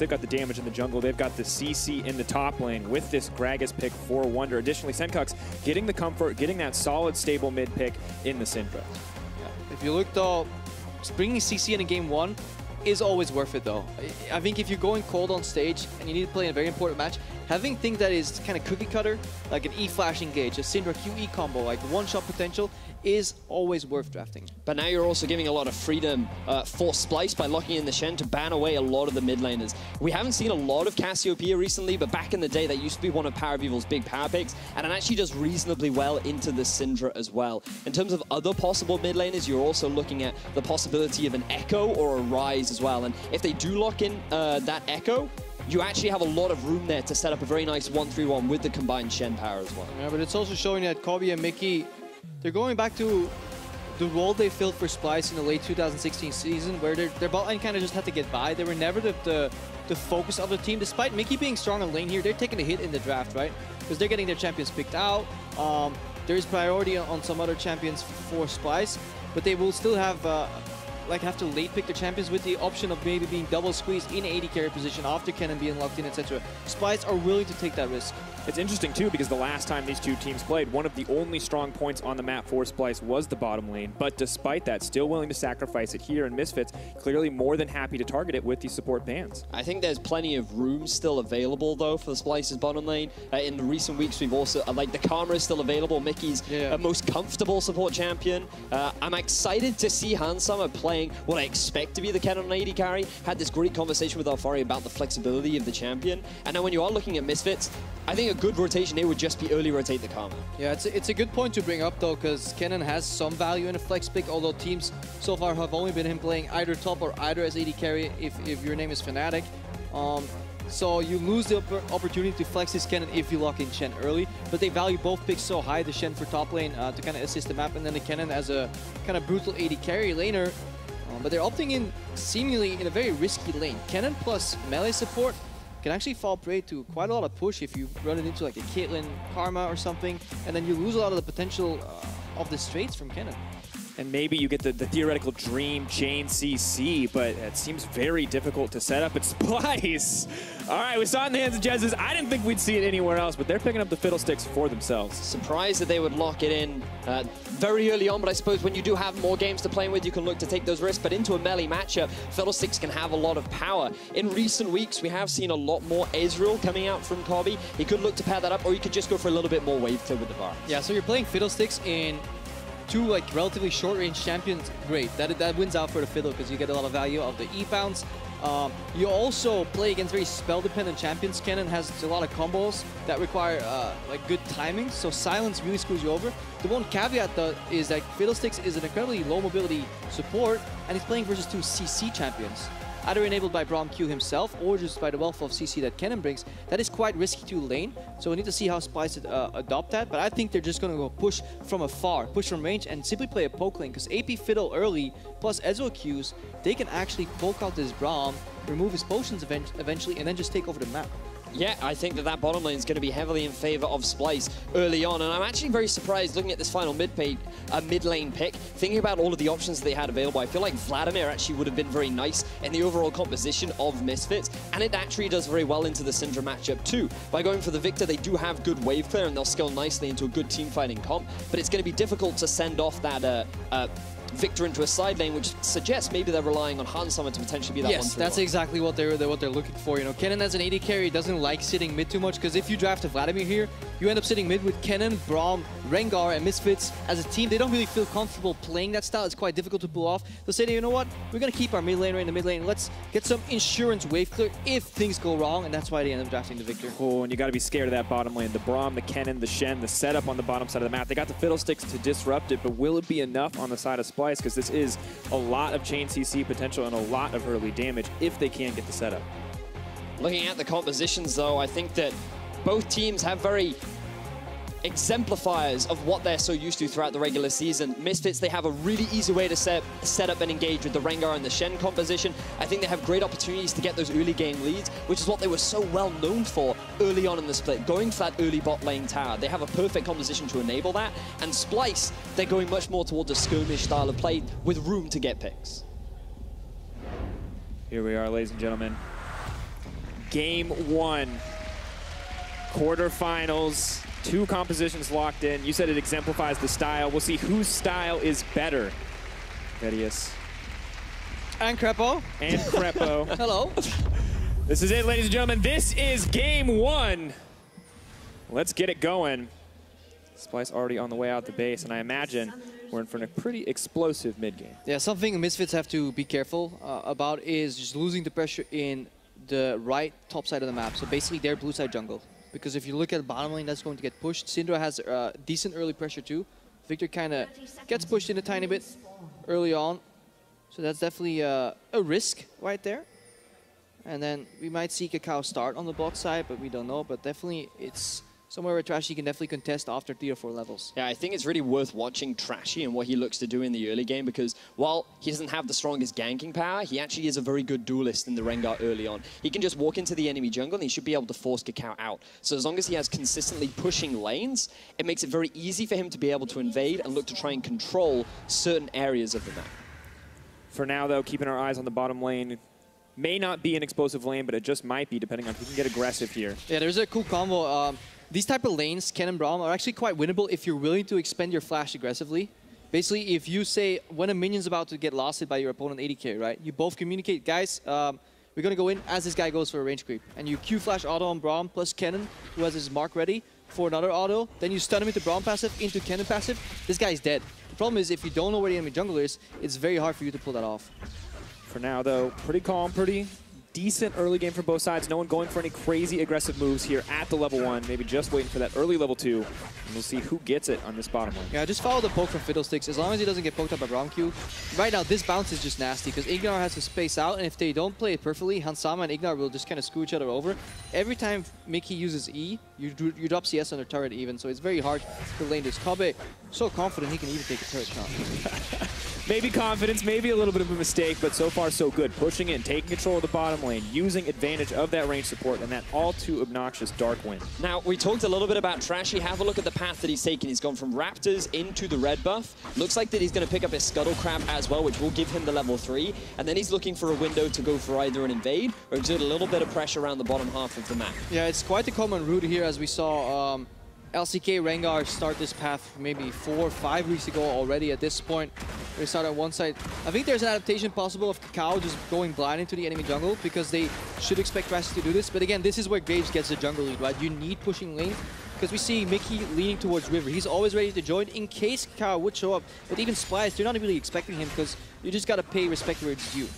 They've got the damage in the jungle. They've got the CC in the top lane with this Gragas pick for Wunder. Additionally, Sencux getting the comfort, getting that solid, stable mid pick in the Syndra. Yeah. If you look though, bringing CC in game 1 is always worth it though. I think if you're going cold on stage and you need to play in a very important match, having things that is kind of cookie cutter, like an E-Flash engage, a Syndra QE combo, like one-shot potential, is always worth drafting. But now you're also giving a lot of freedom for Splyce by locking in the Shen to ban away a lot of the mid laners. We haven't seen a lot of Cassiopeia recently, but back in the day, that used to be one of PowerOfEvil's big power picks, and it actually does reasonably well into the Syndra as well. In terms of other possible mid laners, you're also looking at the possibility of an Echo or a Ryze as well. And if they do lock in that Echo, you actually have a lot of room there to set up a very nice 1-3-1 with the combined Shen power as well. Yeah, but it's also showing that Kobbe and Mikyx, they're going back to the role they filled for Splyce in the late 2016 season, where their bot lane kind of just had to get by. They were never the focus of the team. Despite Mikyx being strong on lane here, they're taking a hit in the draft, right? Because they're getting their champions picked out. There is priority on some other champions for Splyce, but they will still have to late pick their champions with the option of maybe being double squeezed in AD carry position after Kennen being locked in, etc. Splyce are willing to take that risk. It's interesting too because the last time these two teams played, one of the only strong points on the map for Splyce was the bottom lane, but despite that, still willing to sacrifice it here, and Misfits clearly more than happy to target it with these support bans. I think there's plenty of room still available though for the Splyce's bottom lane. In the recent weeks, we've also, like the Karma is still available, Mickey's most comfortable support champion. I'm excited to see Hansama playing what I expect to be the Kennen AD carry. Had this great conversation with Alphari about the flexibility of the champion. And now when you are looking at Misfits, I think a good rotation here would just be early rotate the Karma. Yeah, it's a good point to bring up though, because Kennen has some value in a flex pick, although teams so far have only been him playing either top or either as AD carry if your name is Fnatic. So you lose the opportunity to flex this Kennen if you lock in Shen early, but they value both picks so high, the Shen for top lane to kind of assist the map, and then the Kennen as a kind of brutal AD carry laner. But they're opting in seemingly in a very risky lane. Kennen plus melee support can actually fall prey to quite a lot of push if you run it into like a Caitlyn Karma or something, and then you lose a lot of the potential of the straights from Kennen. And maybe you get the theoretical dream chain CC, but it seems very difficult to set up at Splyce. All right, we saw it in the hands of Jez's. I didn't think we'd see it anywhere else, but they're picking up the Fiddlesticks for themselves. Surprised that they would lock it in very early on, but I suppose when you do have more games to play with, you can look to take those risks. But into a melee matchup, Fiddlesticks can have a lot of power. In recent weeks, we have seen a lot more Ezreal coming out from Kobbe. He could look to pair that up, or he could just go for a little bit more wave clear with the bar. Yeah, so you're playing Fiddlesticks in two like relatively short-range champions. Great, that wins out for the Fiddle because you get a lot of value of the E-bounce. You also play against very spell-dependent champions. Kennen has a lot of combos that require like good timing, so silence really screws you over. The one caveat though is that Fiddlesticks is an incredibly low mobility support, and he's playing versus two CC champions, either enabled by Braum Q himself or just by the wealth of CC that Kennen brings. That is quite risky to lane, so we need to see how Splyce adopt that, but I think they're just going to go push from afar, push from range, and simply play a poke lane, because AP Fiddle early, plus Ezreal Qs, they can actually poke out this Braum, remove his potions eventually, and then just take over the map. Yeah, I think that bottom lane is going to be heavily in favor of Splyce early on, and I'm actually very surprised looking at this final mid lane pick, thinking about all of the options that they had available. I feel like Vladimir actually would have been very nice in the overall composition of Misfits, and it actually does very well into the Syndra matchup too. By going for the Viktor, they do have good wave clear, and they'll scale nicely into a good team fighting comp, but it's going to be difficult to send off that Viktor into a side lane, which suggests maybe they're relying on Hansama to potentially be that one. Yes, that's exactly what they're looking for. You know, Kennen as an AD carry doesn't like sitting mid too much, because if you draft a Vladimir here, you end up sitting mid with Kennen, Braum, Rengar, and Misfits as a team. They don't really feel comfortable playing that style. It's quite difficult to pull off. They'll say, you know what, we're going to keep our mid laner in the mid lane. Let's get some insurance wave clear if things go wrong, and that's why they end up drafting the Viktor. Oh, and you got to be scared of that bottom lane. The Braum, the Kennen, the Shen, the setup on the bottom side of the map. They got the Fiddlesticks to disrupt it, but will it be enough on the side of Splyce? Because this is a lot of chain CC potential and a lot of early damage if they can get the setup. Looking at the compositions though, I think that both teams have very exemplifiers of what they're so used to throughout the regular season. Misfits, they have a really easy way to set up and engage with the Rengar and the Shen composition. I think they have great opportunities to get those early game leads, which is what they were so well known for early on in the split, going for that early bot lane tower. They have a perfect composition to enable that, and Splyce, they're going much more towards a skirmish style of play with room to get picks. Here we are, ladies and gentlemen. Game 1. Quarterfinals. 2 compositions locked in. You said it exemplifies the style. We'll see whose style is better. Vedius. And Krepo. And Krepo. Hello. This is it, ladies and gentlemen. This is Game 1. Let's get it going. Splyce already on the way out the base, and I imagine we're in for a pretty explosive mid-game. Yeah, something Misfits have to be careful about is just losing the pressure in the right top side of the map. So basically their blue side jungle. Because if you look at the bottom lane, that's going to get pushed. Syndra has decent early pressure too. Viktor kind of gets pushed in a tiny bit early on. So that's definitely a risk right there. And then we might see KaKAO start on the bot side, but we don't know. But definitely it's somewhere where Trashy can definitely contest after 3 or 4 levels. Yeah, I think it's really worth watching Trashy and what he looks to do in the early game, because while he doesn't have the strongest ganking power, he actually is a very good duelist in the Rengar early on. He can just walk into the enemy jungle and he should be able to force KaKAO out. So as long as he has consistently pushing lanes, it makes it very easy for him to be able to invade and look to try and control certain areas of the map. For now, though, keeping our eyes on the bottom lane. May not be an explosive lane, but it just might be, depending on who can get aggressive here. Yeah, there's a cool combo. These type of lanes, Kennen and Braum, are actually quite winnable if you're willing to expend your flash aggressively. Basically, if you say, when a minion's about to get losted by your opponent AD carry, right? You both communicate, guys, we're going to go in as this guy goes for a range creep. And you Q flash auto on Braum plus Kennen, who has his mark ready for another auto. Then you stun him into Braum passive, into Kennen passive. This guy's dead. The problem is, if you don't know where the enemy jungler is, it's very hard for you to pull that off. For now, though, pretty calm, pretty decent early game for both sides. No one going for any crazy aggressive moves here at the level 1. Maybe just waiting for that early level 2. And we'll see who gets it on this bottom lane. Yeah, just follow the poke from Fiddlesticks. As long as he doesn't get poked up by Braum Q. Right now, this bounce is just nasty because IgNar has to space out, and if they don't play it perfectly, Hansama and IgNar will just kind of screw each other over. Every time Mikyx uses E, you drop CS on their turret even, so it's very hard to lane this. Kobbe, so confident he can even take a turret shot. Maybe confidence, maybe a little bit of a mistake, but so far so good. Pushing in, taking control of the bottom lane, using advantage of that range support and that all too obnoxious Dark Wind. Now, we talked a little bit about Trashy. Have a look at the path that he's taken. He's gone from Raptors into the red buff. Looks like that he's going to pick up his Scuttle Crab as well, which will give him the level 3. And then he's looking for a window to go for either an invade or exert a little bit of pressure around the bottom half of the map. Yeah, it's quite a common route here, as we saw LCK Rengar start this path maybe 4 or 5 weeks ago already. At this point, they start on one side. I think there's an adaptation possible of KaKAO just going blind into the enemy jungle because they should expect Trashy to do this. But again, this is where Graves gets the jungle lead, right? You need pushing lane because we see Mikyx leaning towards River. He's always ready to join in case KaKAO would show up. But even Splyce, they're not really expecting him because you just got to pay respect where it's due.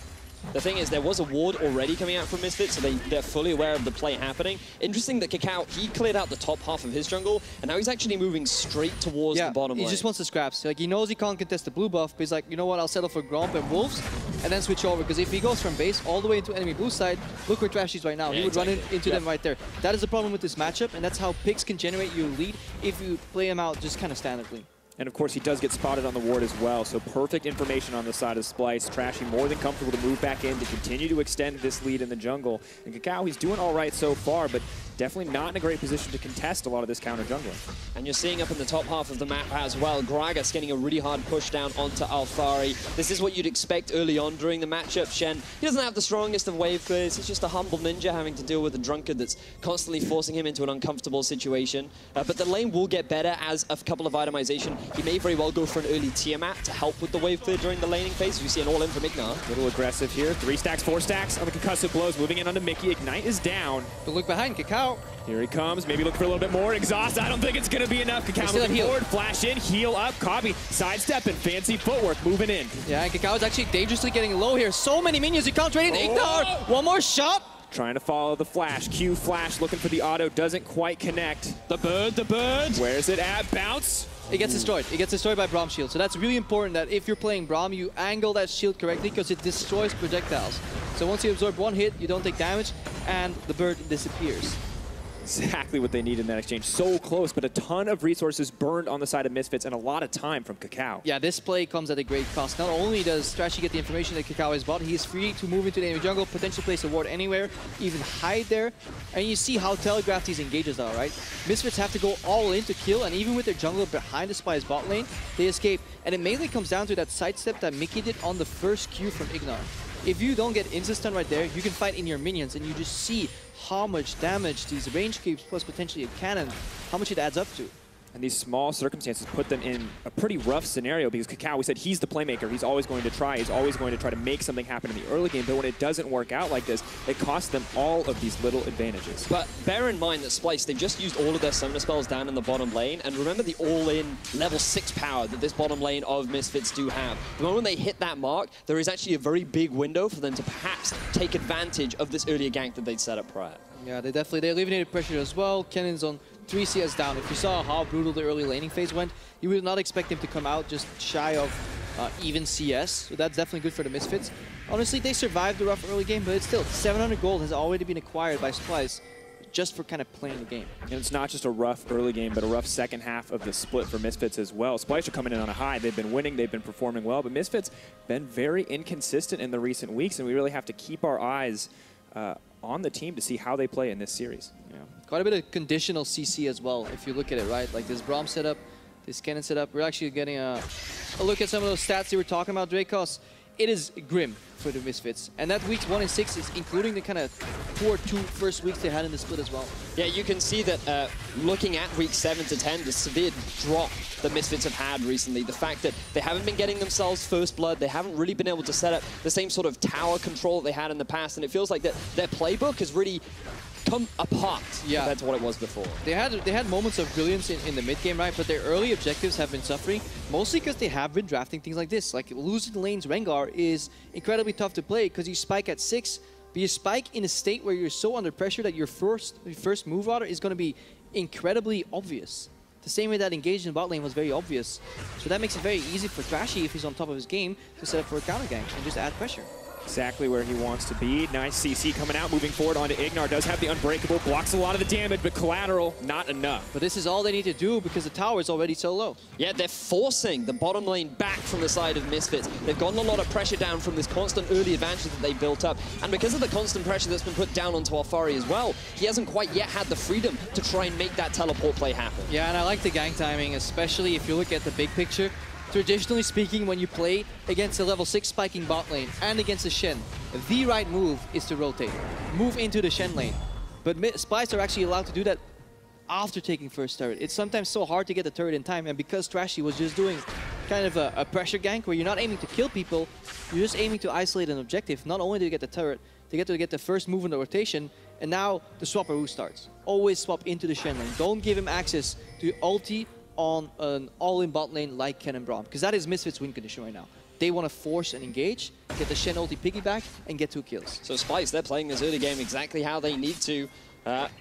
The thing is, there was a ward already coming out from Misfits, so they're fully aware of the play happening. Interesting that KaKAO, he cleared out the top half of his jungle, and now he's actually moving straight towards the bottom lane. He just wants the scraps. Like, he knows he can't contest the blue buff, but he's like, you know what, I'll settle for Gromp and Wolves, and then switch over. Because if he goes from base all the way into enemy blue side, look where Trashy is right now. He would run into them right there. That is the problem with this matchup, and that's how picks can generate you a lead if you play him out just kind of standardly. And of course, he does get spotted on the ward as well, so perfect information on the side of Splyce. Trashy more than comfortable to move back in to continue to extend this lead in the jungle. And KaKAO, he's doing all right so far, but definitely not in a great position to contest a lot of this counter jungling. And you're seeing up in the top half of the map as well, Gragas getting a really hard push down onto Alphari. This is what you'd expect early on during the matchup. Shen, he doesn't have the strongest of wave clears. He's just a humble ninja having to deal with a drunkard that's constantly forcing him into an uncomfortable situation. But the lane will get better as a couple of itemization. He may very well go for an early Tiamat to help with the wave clear during the laning phase. We see an all-in from IgNar. A little aggressive here. 3 stacks, 4 stacks on the concussive blows. Moving in onto Mikyx. Ignite is down. But look behind KaKAO. Here he comes. Maybe looking for a little bit more. Exhaust. I don't think it's going to be enough. KaKAO moving forward. Flash in. Heal up. Kobbe sidestepping. Fancy footwork. Moving in. Yeah, and KaKAO is actually dangerously getting low here. So many minions. He can't trade in. IgNar. One more shot. Trying to follow the flash. Q flash. Looking for the auto. Doesn't quite connect. The bird. The bird. Where's it at? Bounce. It gets destroyed. It gets destroyed by Braum shield. So that's really important that if you're playing Braum, you angle that shield correctly because it destroys projectiles. So once you absorb one hit, you don't take damage, and the bird disappears. Exactly what they need in that exchange. So close, but a ton of resources burned on the side of Misfits and a lot of time from KaKAO. Yeah, this play comes at a great cost. Not only does Trashy get the information that KaKAO is bot, he is free to move into the enemy jungle, potentially place a ward anywhere, even hide there. And you see how telegraphed these engages are, right? Misfits have to go all in to kill, and even with their jungler behind the Splyce bot lane, they escape. And it mainly comes down to that sidestep that Mikyx did on the first Q from IgNar. if you don't get insta-stun right there, you can fight in your minions, and you just see how much damage these range creeps plus potentially a cannon, how much it adds up to. And these small circumstances put them in a pretty rough scenario because KaKAO, we said he's the playmaker. He's always going to try. He's always going to try to make something happen in the early game. But when it doesn't work out like this, it costs them all of these little advantages. But bear in mind that Splyce, they've just used all of their summoner spells down in the bottom lane. And remember the all-in level 6 power that this bottom lane of Misfits do have. The moment they hit that mark, there is actually a very big window for them to perhaps take advantage of this earlier gank that they'd set up prior. Yeah, they eliminated pressure as well. Kennen's on 3 CS down. If you saw how brutal the early laning phase went, you would not expect him to come out just shy of even CS. So that's definitely good for the Misfits. Honestly, they survived the rough early game, but it's still 700 gold has already been acquired by Splyce just for kind of playing the game. And it's not just a rough early game, but a rough second half of the split for Misfits as well. Splyce are coming in on a high. They've been winning. They've been performing well, but Misfits been very inconsistent in the recent weeks, and we really have to keep our eyes on the team to see how they play in this series. Yeah. Quite a bit of conditional CC as well, if you look at it, right? Like this Braum setup, this Kennen setup. We're actually getting a look at some of those stats you were talking about, Drakos. It is grim for the Misfits. And that weeks 1 and 6 is including the kind of poor 2 first weeks they had in the split as well. Yeah, you can see that looking at week 7 to 10, the severe drop that Misfits have had recently, the fact that they haven't been getting themselves first blood, they haven't really been able to set up the same sort of tower control that they had in the past, and it feels like that their playbook has really come apart compared to what it was before. They had moments of brilliance in the mid game, right? But their early objectives have been suffering, mostly because they have been drafting things like this. Like losing lanes Rengar is incredibly tough to play because you spike at 6, but you spike in a state where you're so under pressure that your first move order is going to be incredibly obvious. The same way that engaged in bot lane was very obvious. So that makes it very easy for Trashy, if he's on top of his game, to set up for a counter gank and just add pressure. Exactly where he wants to be. Nice CC coming out, moving forward onto IgNar. Does have the Unbreakable, blocks a lot of the damage, but collateral, not enough. But this is all they need to do because the tower is already so low. Yeah, they're forcing the bottom lane back from the side of Misfits. They've gotten a lot of pressure down from this constant early advantage that they built up. And because of the constant pressure that's been put down onto Alphari as well, he hasn't quite yet had the freedom to try and make that teleport play happen. Yeah, and I like the gank timing, especially if you look at the big picture. Traditionally speaking, when you play against a level 6 spiking bot lane and against a Shen, the right move is to rotate. Move into the Shen lane. But Splyce are actually allowed to do that after taking first turret. It's sometimes so hard to get the turret in time, and because Trashy was just doing kind of a pressure gank where you're not aiming to kill people, you're just aiming to isolate an objective. Not only do you get the turret, they get to get the first move in the rotation, and now the swapperoo starts. Always swap into the Shen lane. Don't give him access to ulti on an all-in bot lane like Kennen Braum, because that is Misfits' win condition right now. They want to force and engage, get the Shen ulti piggyback, and get 2 kills. So Splyce, they're playing this early game exactly how they need to.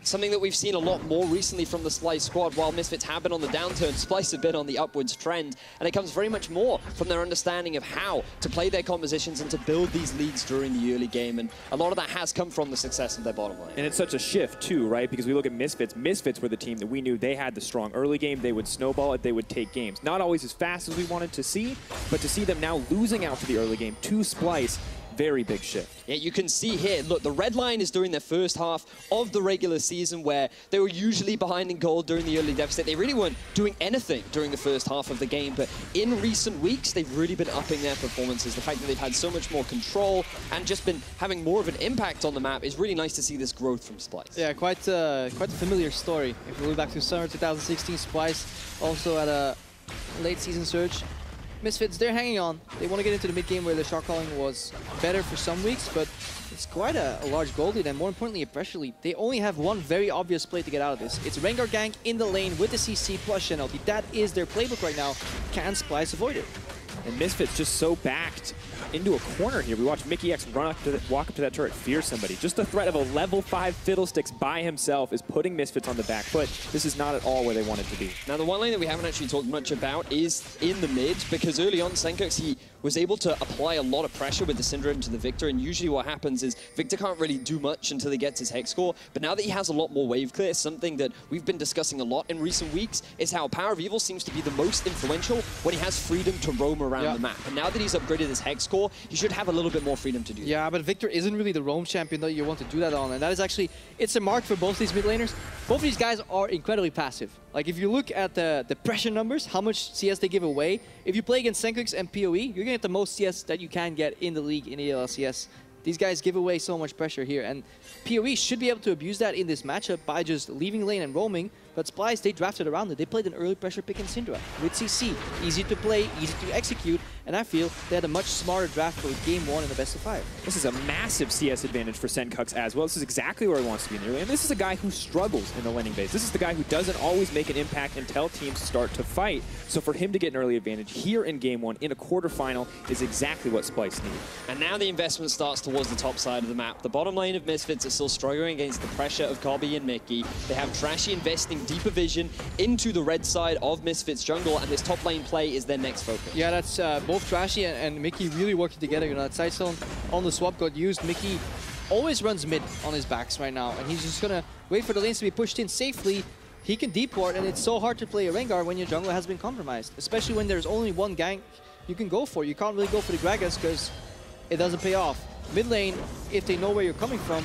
Something that we've seen a lot more recently from the Splyce squad. While Misfits have been on the downturn, Splyce have been on the upwards trend, and it comes very much more from their understanding of how to play their compositions and to build these leads during the early game, and a lot of that has come from the success of their bottom lane. And it's such a shift too, right? Because we look at Misfits. Misfits were the team that we knew they had the strong early game. They would snowball it. They would take games. Not always as fast as we wanted to see, but to see them now losing out to the early game to Splyce, very big shift. Yeah, you can see here, look, the red line is during their first half of the regular season where they were usually behind in gold during the early deficit. They really weren't doing anything during the first half of the game, but in recent weeks, they've really been upping their performances. The fact that they've had so much more control and just been having more of an impact on the map is really nice to see this growth from Splyce. Yeah, quite a familiar story. If we look back to summer 2016, Splyce also had a late season surge. Misfits, they're hanging on. They want to get into the mid game where the shot calling was better for some weeks, but it's quite a large goal lead, and more importantly, a pressure lead. They only have one very obvious play to get out of this. It's Rengar gank in the lane with the CC plus Shen ulti. That is their playbook right now. Can Splyce avoid it? And Misfits just so backed into a corner here. We watched Mikyx walk up to that turret, fear somebody. Just the threat of a level 5 Fiddlesticks by himself is putting Misfits on the back foot. This is not at all where they want it to be. Now, the one lane that we haven't actually talked much about is in the mid, because early on, Sencux, he was able to apply a lot of pressure with the Syndra into the Viktor, and usually what happens is Viktor can't really do much until he gets his hex score, but now that he has a lot more wave clear, something that we've been discussing a lot in recent weeks is how PowerOfEvil seems to be the most influential when he has freedom to roam around the map. And now that he's upgraded his hex score, he should have a little bit more freedom to do that. Yeah, but Viktor isn't really the roam champion that you want to do that on, and that is actually, it's a mark for both these mid laners. Both of these guys are incredibly passive. Like, if you look at the pressure numbers, how much CS they give away, if you play against Sencux and PoE, you're going to get the most CS that you can get in the league in the LCS. These guys give away so much pressure here, and PoE should be able to abuse that in this matchup by just leaving lane and roaming, but Splyce, they drafted around it. They played an early pressure pick in Syndra with CC. Easy to play, easy to execute, and I feel they had a much smarter draft for Game 1 in the best of 5. This is a massive CS advantage for Sencux as well. This is exactly where he wants to be in the early, and this is a guy who struggles in the laning base. This is the guy who doesn't always make an impact until teams start to fight. So for him to get an early advantage here in Game 1 in a quarterfinal is exactly what Splyce needs. And now the investment starts towards the top side of the map. The bottom lane of Misfits are still struggling against the pressure of Kobbe and Mikyx. They have Trashy investing deeper vision into the red side of Misfits jungle, and this top lane play is their next focus. Yeah, that's both Trashy and Mikyx really working together. You know, that side stone on the swap got used. Mikyx always runs mid on his backs right now, and he's just gonna wait for the lanes to be pushed in safely. He can deep ward, and it's so hard to play a Rengar when your jungle has been compromised, especially when there's only one gank you can go for. You can't really go for the Gragas because it doesn't pay off. Mid lane, if they know where you're coming from,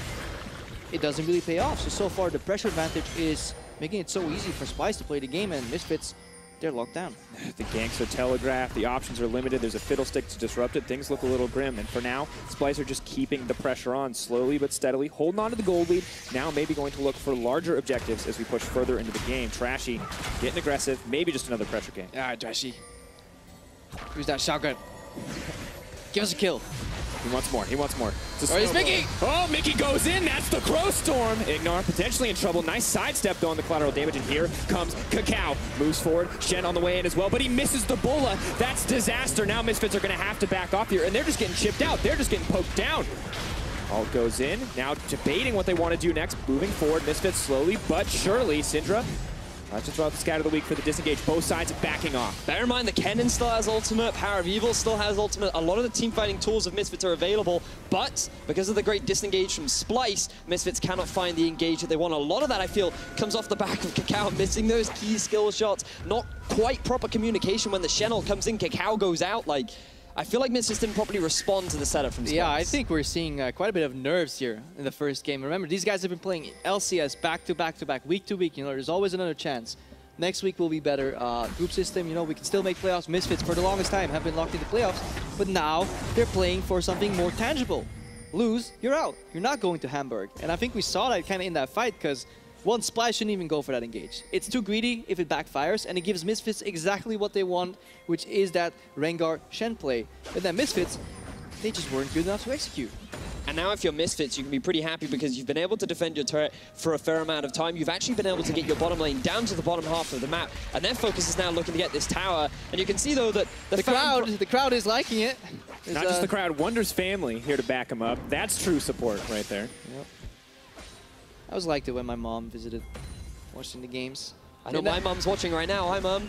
it doesn't really pay off. So far the pressure advantage is making it so easy for Splyce to play the game, and Misfits, they're locked down. The ganks are telegraphed, the options are limited, there's a Fiddlestick to disrupt it, things look a little grim, and for now, Splyce are just keeping the pressure on slowly but steadily, holding on to the gold lead, now maybe going to look for larger objectives as we push further into the game. Trashy getting aggressive, maybe just another pressure game. Alright, Trashy. Who's that shotgun? Give us a kill. He wants more, he wants more. Oh, it's Mikyx! Oh, Mikyx goes in, that's the Crow Storm! IgNar potentially in trouble, nice sidestep though on the collateral damage, and here comes KaKAO. Moves forward, Shen on the way in as well, but he misses the Bulla. That's disaster. Now Misfits are gonna have to back off here, and they're just getting chipped out. They're just getting poked down. Ult goes in, now debating what they want to do next, moving forward. Misfits slowly but surely. Syndra to throw out the scatter of the week for the disengage. Both sides backing off. Bear in mind, the Kennen still has ultimate, PowerOfEvil still has ultimate. A lot of the team fighting tools of Misfits are available, but because of the great disengage from Splyce, Misfits cannot find the engage that they want. A lot of that, I feel, comes off the back of KaKAO missing those key skill shots. Not quite proper communication when the Shen ult comes in, KaKAO goes out. Like, I feel like Misfits didn't properly respond to the setup from Splyce. Yeah, I think we're seeing quite a bit of nerves here in the first game. Remember, these guys have been playing LCS back to back to back, week to week. You know, there's always another chance. Next week will be better. Group system, you know, we can still make playoffs. Misfits, for the longest time, have been locked into playoffs. But now, they're playing for something more tangible. Lose, you're out. You're not going to Hamburg. And I think we saw that kind of in that fight, because one, Splyce shouldn't even go for that engage. It's too greedy if it backfires, and it gives Misfits exactly what they want, which is that Rengar Shen play. But then Misfits, they just weren't good enough to execute. And now if you're Misfits, you can be pretty happy because you've been able to defend your turret for a fair amount of time. You've actually been able to get your bottom lane down to the bottom half of the map, and their focus is now looking to get this tower. And you can see, though, that the crowd is liking it. Not just the crowd, Wunder's family here to back him up. That's true support right there. Yep. I always liked it when my mom visited, watching the games. I know my mom's watching right now. Hi, Mom.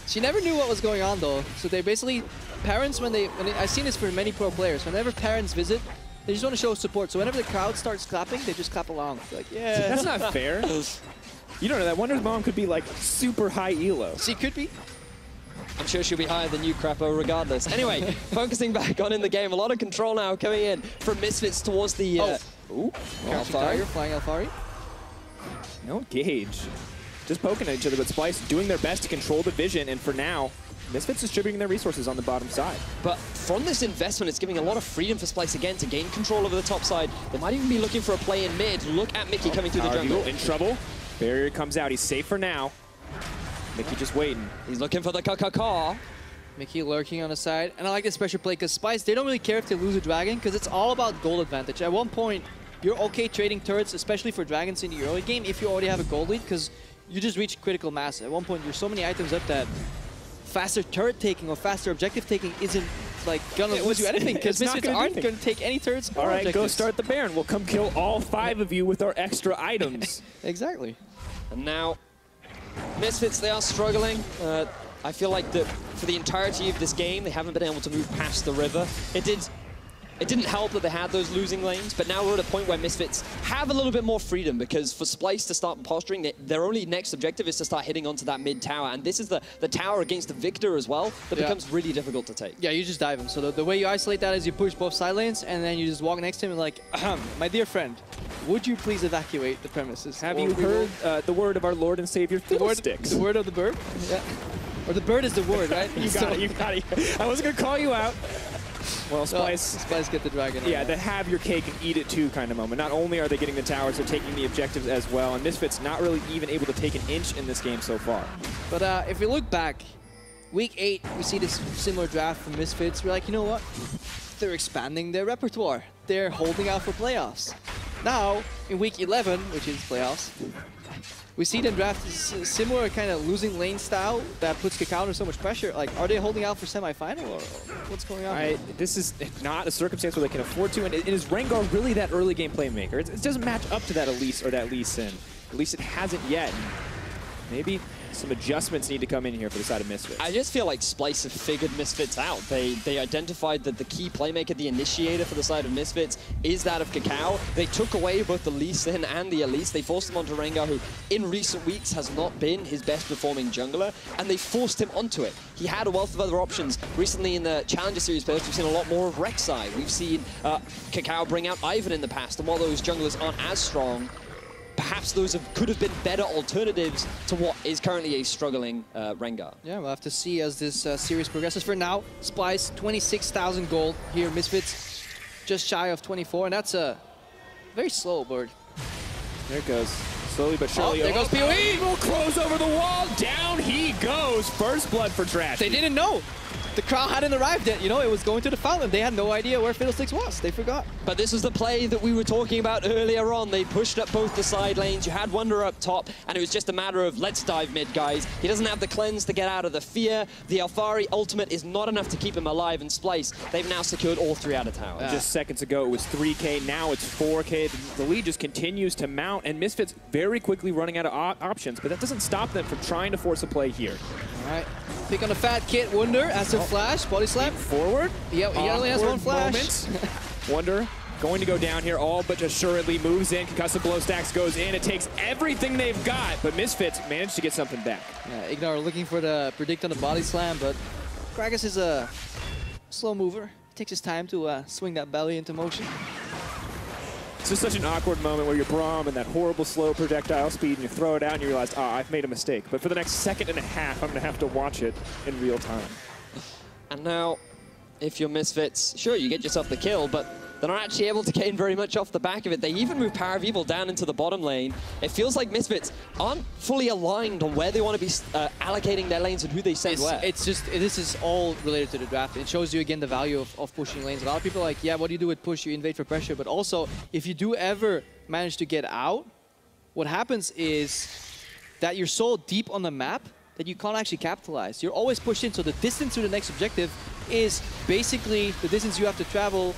She never knew what was going on, though. So they basically, parents, I've seen this for many pro players, whenever parents visit, they just want to show support. So whenever the crowd starts clapping, they just clap along. They're like, yeah. That's not fair. You don't know that. Wunder's mom could be like super high elo. She could be. I'm sure she'll be higher than you, Krepo, regardless. Anyway, focusing back on in the game, a lot of control now coming in from Misfits towards the... Ooh, Alphari. Flying Alphari. No gauge. Just poking at each other, but Splyce doing their best to control the vision, and for now, Misfits distributing their resources on the bottom side. But from this investment, it's giving a lot of freedom for Splyce again to gain control over the top side. They might even be looking for a play in mid. Look at Mikyx coming through the jungle. In trouble. Barrier comes out. He's safe for now. Mikyx just waiting. He's looking for the KaKAO. Mikyx lurking on the side. And I like this pressure play because Splyce, they don't really care if they lose a dragon because it's all about gold advantage. At one point, you're okay trading turrets, especially for dragons in the early game, if you already have a gold lead, because you just reach critical mass. At one point, there's so many items up that faster turret taking or faster objective taking isn't like gonna lose you anything, because Misfits aren't gonna take any turrets. All right, go start the Baron. We'll come kill all 5 of you with our extra items. Exactly. And now, Misfits, they are struggling. I feel like that for the entirety of this game, they haven't been able to move past the river. It didn't help that they had those losing lanes, but now we're at a point where Misfits have a little bit more freedom, because for Splyce to start posturing, their only next objective is to start hitting onto that mid tower, and this is the tower against the Viktor as well that becomes really difficult to take. Yeah, you just dive him. So the way you isolate that is you push both side lanes, and then you just walk next to him and like, my dear friend, would you please evacuate the premises? Have you heard the word of our Lord and Savior, Fiddlesticks? The word of the bird? Yeah. Or the bird is the word, right? You got it, you got it. I wasn't going to call you out. Well, Splyce get the dragon. Yeah, the have your cake and eat it too kind of moment. Not only are they getting the towers, they're taking the objectives as well. And Misfits not really even able to take an inch in this game so far. But if we look back, Week 8, we see this similar draft from Misfits. We're like, you know what? They're expanding their repertoire. They're holding out for playoffs. Now, in Week 11, which is playoffs, we see them draft a similar kind of losing lane style that puts KaKAO under so much pressure. Like, are they holding out for semifinal or what's going on? This is not a circumstance where they can afford to. And is Rengar really that early game playmaker? It doesn't match up to that Elise or that Lee Sin. At least it hasn't yet. Maybe some adjustments need to come in here for the side of Misfits. I just feel like Splyce have figured Misfits out. They identified that the key playmaker, the initiator for the side of Misfits, is that of KaKAO. They took away both the Lee Sin and the Elise. They forced him onto Rengar, who in recent weeks has not been his best performing jungler, and they forced him onto it. He had a wealth of other options. Recently in the Challenger Series players, we've seen a lot more of Rek'Sai. We've seen KaKAO bring out Ivern in the past, and while those junglers aren't as strong, perhaps those could have been better alternatives to what is currently a struggling Rengar. Yeah, we'll have to see as this series progresses. For now, Splyce, 26,000 gold here. Misfits just shy of 24, and that's a very slow bird. There it goes. Slowly but surely. Oh, there goes PoE! Will close over the wall. Down he goes. First blood for Trashy. They didn't know. The crowd hadn't arrived yet, you know, it was going to the fountain. They had no idea where Fiddlesticks was. They forgot. But this was the play that we were talking about earlier on. They pushed up both the side lanes. You had Wunder up top, and it was just a matter of, let's dive mid, guys. He doesn't have the cleanse to get out of the fear. The Alphari ultimate is not enough to keep him alive, and Splyce, they've now secured all 3 out of tower. Just seconds ago, it was 3K. Now it's 4K. The lead just continues to mount, and Misfits very quickly running out of options, but that doesn't stop them from trying to force a play here. All right. Pick on the fat kid, Wunder, as a flash, body slam. Forward. Yeah, he only has one flash. Wunder going to go down here, all but assuredly moves in. Concussive blow stacks goes in. It takes everything they've got, but Misfits managed to get something back. Yeah, IgNar looking for the predict on the body slam, but Gragas is a slow mover. He takes his time to swing that belly into motion. It's just such an awkward moment where you're Braum and that horrible slow projectile speed and you throw it out and you realize, I've made a mistake. But for the next second and a half, I'm going to have to watch it in real time. And now, if you're Misfits, sure, you get yourself the kill, but they're not actually able to gain very much off the back of it. They even move PowerOfEvil down into the bottom lane. It feels like Misfits aren't fully aligned on where they want to be allocating their lanes and who they send where. It's just, this is all related to the draft. It shows you, again, the value of pushing lanes. A lot of people are like, yeah, what do you do with push? You invade for pressure. But also, if you do ever manage to get out, what happens is that you're so deep on the map that you can't actually capitalize. You're always pushed in, so the distance to the next objective is basically the distance you have to travel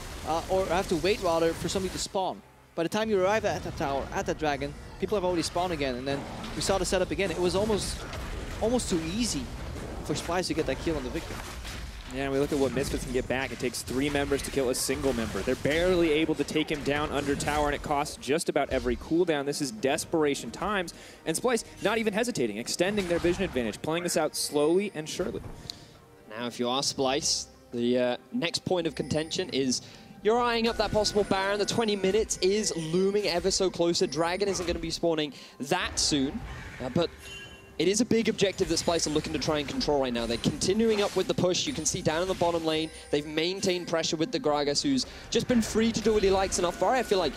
or have to wait rather for somebody to spawn. By the time you arrive at that tower, at that dragon, people have already spawned again, and then we saw the setup again. It was almost too easy for Splyce to get that kill on the Viktor. Yeah, we look at what Misfits can get back. It takes 3 members to kill a single member. They're barely able to take him down under tower, and it costs just about every cooldown. This is desperation times, and Splyce not even hesitating, extending their vision advantage, playing this out slowly and surely. Now, if you are Splyce, the next point of contention is you're eyeing up that possible Baron. The 20 minutes is looming ever so closer. Dragon isn't going to be spawning that soon, but it is a big objective that Splyce are looking to try and control right now. They're continuing up with the push. You can see down in the bottom lane, they've maintained pressure with the Gragas, who's just been free to do what he likes. And Alphari, I feel like,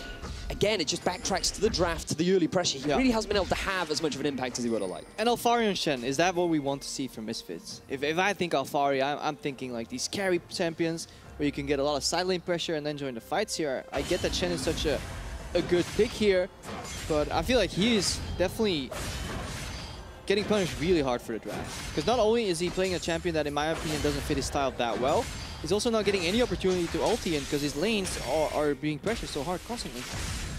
again, it just backtracks to the draft, to the early pressure. He really hasn't been able to have as much of an impact as he would have liked. And Alphari and Shen, is that what we want to see from Misfits? If I think Alphari, I'm thinking like these carry champions where you can get a lot of side lane pressure and then join the fights here. I get that Shen is such a good pick here, but I feel like he is definitely getting punished really hard for the draft. Because not only is he playing a champion that, in my opinion, doesn't fit his style that well, he's also not getting any opportunity to ulti in because his lanes are being pressured so hard constantly.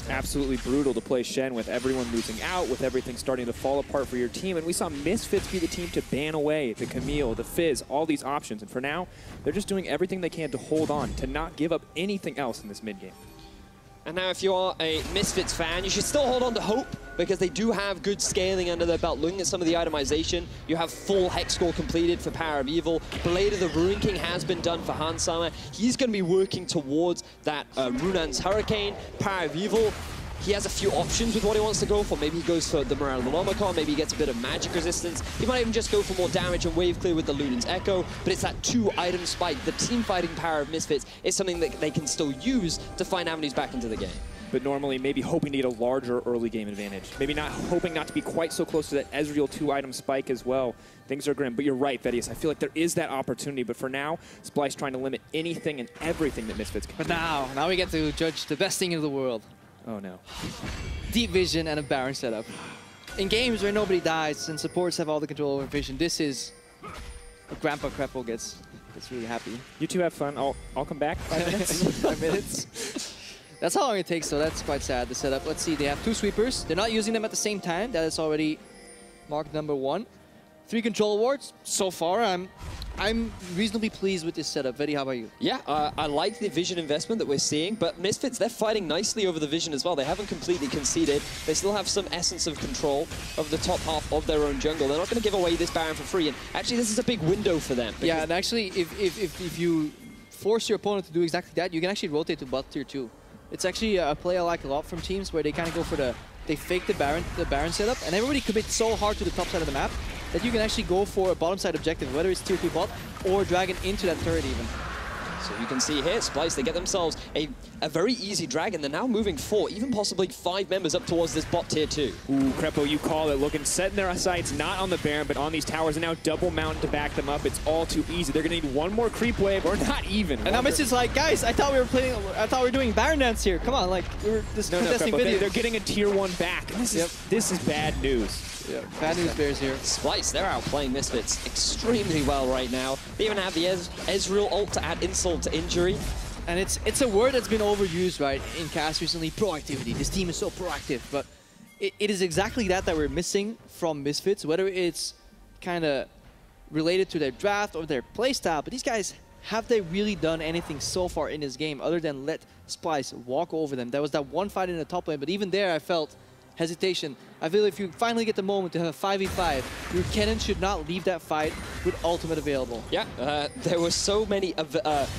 Absolutely brutal to play Shen with everyone losing out, with everything starting to fall apart for your team. And we saw Misfits be the team to ban away the Camille, the Fizz, all these options. And for now, they're just doing everything they can to hold on, to not give up anything else in this mid-game. And now if you are a Misfits fan, you should still hold on to hope because they do have good scaling under their belt. Looking at some of the itemization, you have full Hex score completed for PowerOfEvil. Blade of the Ruin King has been done for Hansama. He's going to be working towards that Runan's Hurricane. PowerOfEvil he has a few options with what he wants to go for. Maybe he goes for the Morale-Monomicon, maybe he gets a bit of magic resistance. He might even just go for more damage and wave clear with the Luden's Echo, but it's that 2-item spike. The team fighting power of Misfits is something that they can still use to find avenues back into the game. But normally maybe hoping to get a larger early game advantage. Maybe not hoping not to be quite so close to that Ezreal 2-item spike as well. Things are grim, but you're right, Vedius. I feel like there is that opportunity, but for now, Splyce trying to limit anything and everything that Misfits can do. But now we get to judge the best thing in the world. Oh no. Deep vision and a Baron setup. In games where nobody dies and supports have all the control over vision, this is where Grandpa Krepo gets really happy. You two have fun. I'll come back. 5 minutes. 5 minutes. That's how long it takes, so that's quite sad, the setup. Let's see, they have 2 sweepers. They're not using them at the same time. That is already mark number 1. 3 control wards. So far, I'm reasonably pleased with this setup. Vedi, how about you? Yeah, I like the vision investment that we're seeing, but Misfits, they're fighting nicely over the vision as well. They haven't completely conceded. They still have some essence of control of the top half of their own jungle. They're not going to give away this Baron for free, and actually this is a big window for them. Yeah, and actually, if you force your opponent to do exactly that, you can actually rotate to bot tier 2. It's actually a play I like a lot from teams where they kind of go for they fake the Baron setup, and everybody commits so hard to the top side of the map that you can actually go for a bottom side objective, whether it's tier 2 bot or dragon into that turret even. So you can see here, Splyce, they get themselves a very easy dragon. They're now moving 4, even possibly 5 members up towards this bot tier 2. Ooh, Krepo, you call it. Looking, setting their sights not on the Baron, but on these towers, and now double mountain to back them up. It's all too easy. They're going to need one more creep wave, or not even. And now Misfits like, guys, I thought we were doing Baron dance here. Come on, like, we were just contesting video. They're getting a tier 1 back. And this is bad news. Yeah, bad news bears here. Splyce, they're outplaying Misfits extremely well right now. They even have the Ezreal ult to add insult to injury. And it's a word that's been overused, right, in cast recently, proactivity. This team is so proactive, but it is exactly that we're missing from Misfits, whether it's kind of related to their draft or their playstyle, but these guys, have they really done anything so far in this game other than let Splyce walk over them? There was that one fight in the top lane, but even there I felt hesitation. I feel if you finally get the moment to have a 5v5, your Kennen should not leave that fight with ultimate available. Yeah, there were so many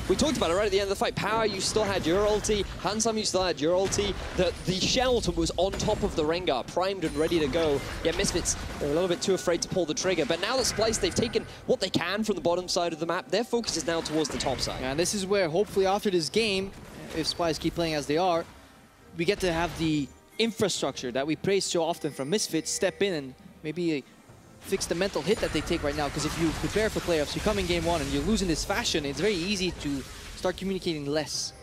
we talked about it right at the end of the fight. Power, you still had your ulti. Hansam, you still had your ulti. The Shen ultimate was on top of the Rengar, primed and ready to go. Yeah, Misfits, they're a little bit too afraid to pull the trigger. But now that Splyce, they've taken what they can from the bottom side of the map. Their focus is now towards the top side. Yeah, and this is where, hopefully after this game, if Splyce keep playing as they are, we get to have the infrastructure that we praise so often from Misfits step in and maybe fix the mental hit that they take right now. Because if you prepare for playoffs, you come in game 1 and you lose in this fashion, it's very easy to start communicating less.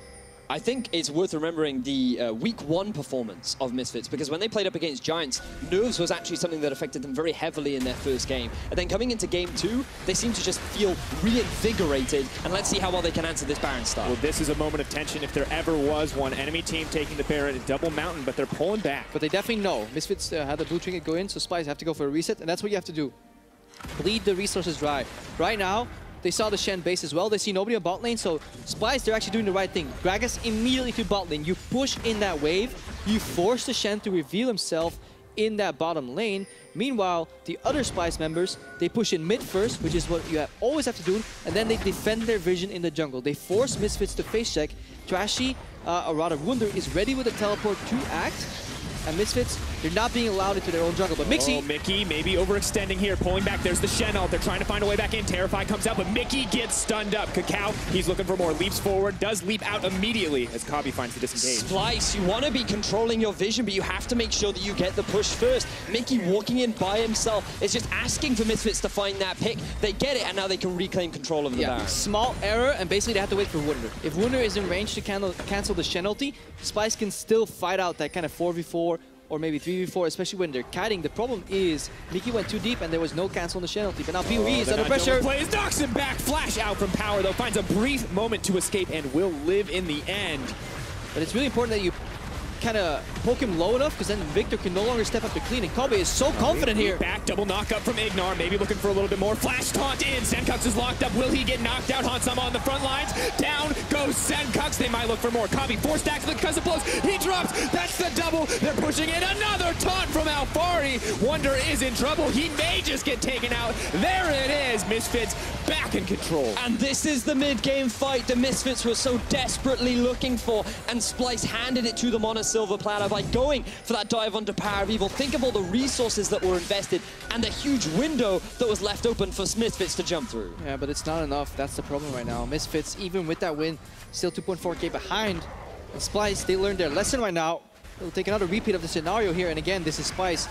I think it's worth remembering the week 1 performance of Misfits, because when they played up against Giants, nerves was actually something that affected them very heavily in their first game. And then coming into game 2, they seem to just feel reinvigorated, and let's see how well they can answer this Baron start. Well, this is a moment of tension if there ever was one. Enemy team taking the Baron at double mountain, but they're pulling back. But they definitely know. Misfits had the blue trinket go in, so Splyce have to go for a reset, and that's what you have to do. Bleed the resources dry. Right now, they saw the Shen base as well. They see nobody on bot lane, so Splyce, they're actually doing the right thing. Gragas immediately to bot lane. You push in that wave, you force the Shen to reveal himself in that bottom lane. Meanwhile, the other Splyce members, they push in mid first, which is what you always have to do, and then they defend their vision in the jungle. They force Misfits to face check. Trashy, or rather Wunder, is ready with the teleport to act. And Misfits, they're not being allowed into their own jungle. But Mikyx... Oh, Mikyx maybe overextending here, pulling back. There's the Shen ult. They're trying to find a way back in. Terrify comes out, but Mikyx gets stunned up. KaKAO, he's looking for more. Leaps forward, does leap out immediately as Kobbe finds the disengage. Splyce, you want to be controlling your vision, but you have to make sure that you get the push first. Mikyx walking in by himself is just asking for Misfits to find that pick. They get it, and now they can reclaim control of the Baron. Small error, and basically they have to wait for Wunder. If Wunder is in range to cancel the Shen ulti, Splyce can still fight out that kind of 4v4 or maybe 3v4, especially when they're kiting. The problem is Mikyx went too deep and there was no cancel on the Shen ulti. But now PoE is under pressure. Plays, knocks him back. Flash out from Power, though. Finds a brief moment to escape and will live in the end. But it's really important that you kind of poke him low enough, because then Viktor can no longer step up to clean, and Kobbe is so confident here. Back, double knock up from IgNar, maybe looking for a little bit more. Flash taunt in, Sencux is locked up. Will he get knocked out? Hansam on the front lines. Down goes Sencux. They might look for more. Kobbe, 4 stacks because of blows. He drops. That's the double. They're pushing in. Another taunt from Alphari. Wunder is in trouble. He may just get taken out. There it is. Misfits back in control. And this is the mid-game fight the Misfits were so desperately looking for, and Splyce handed it to them on a silver platter by going for that dive onto PowerOfEvil. Think of all the resources that were invested and the huge window that was left open for Misfits to jump through. Yeah, but it's not enough. That's the problem right now. Misfits, even with that win, still 2.4k behind. And Splyce, they learned their lesson right now. They'll take another repeat of the scenario here. And again, this is Splyce.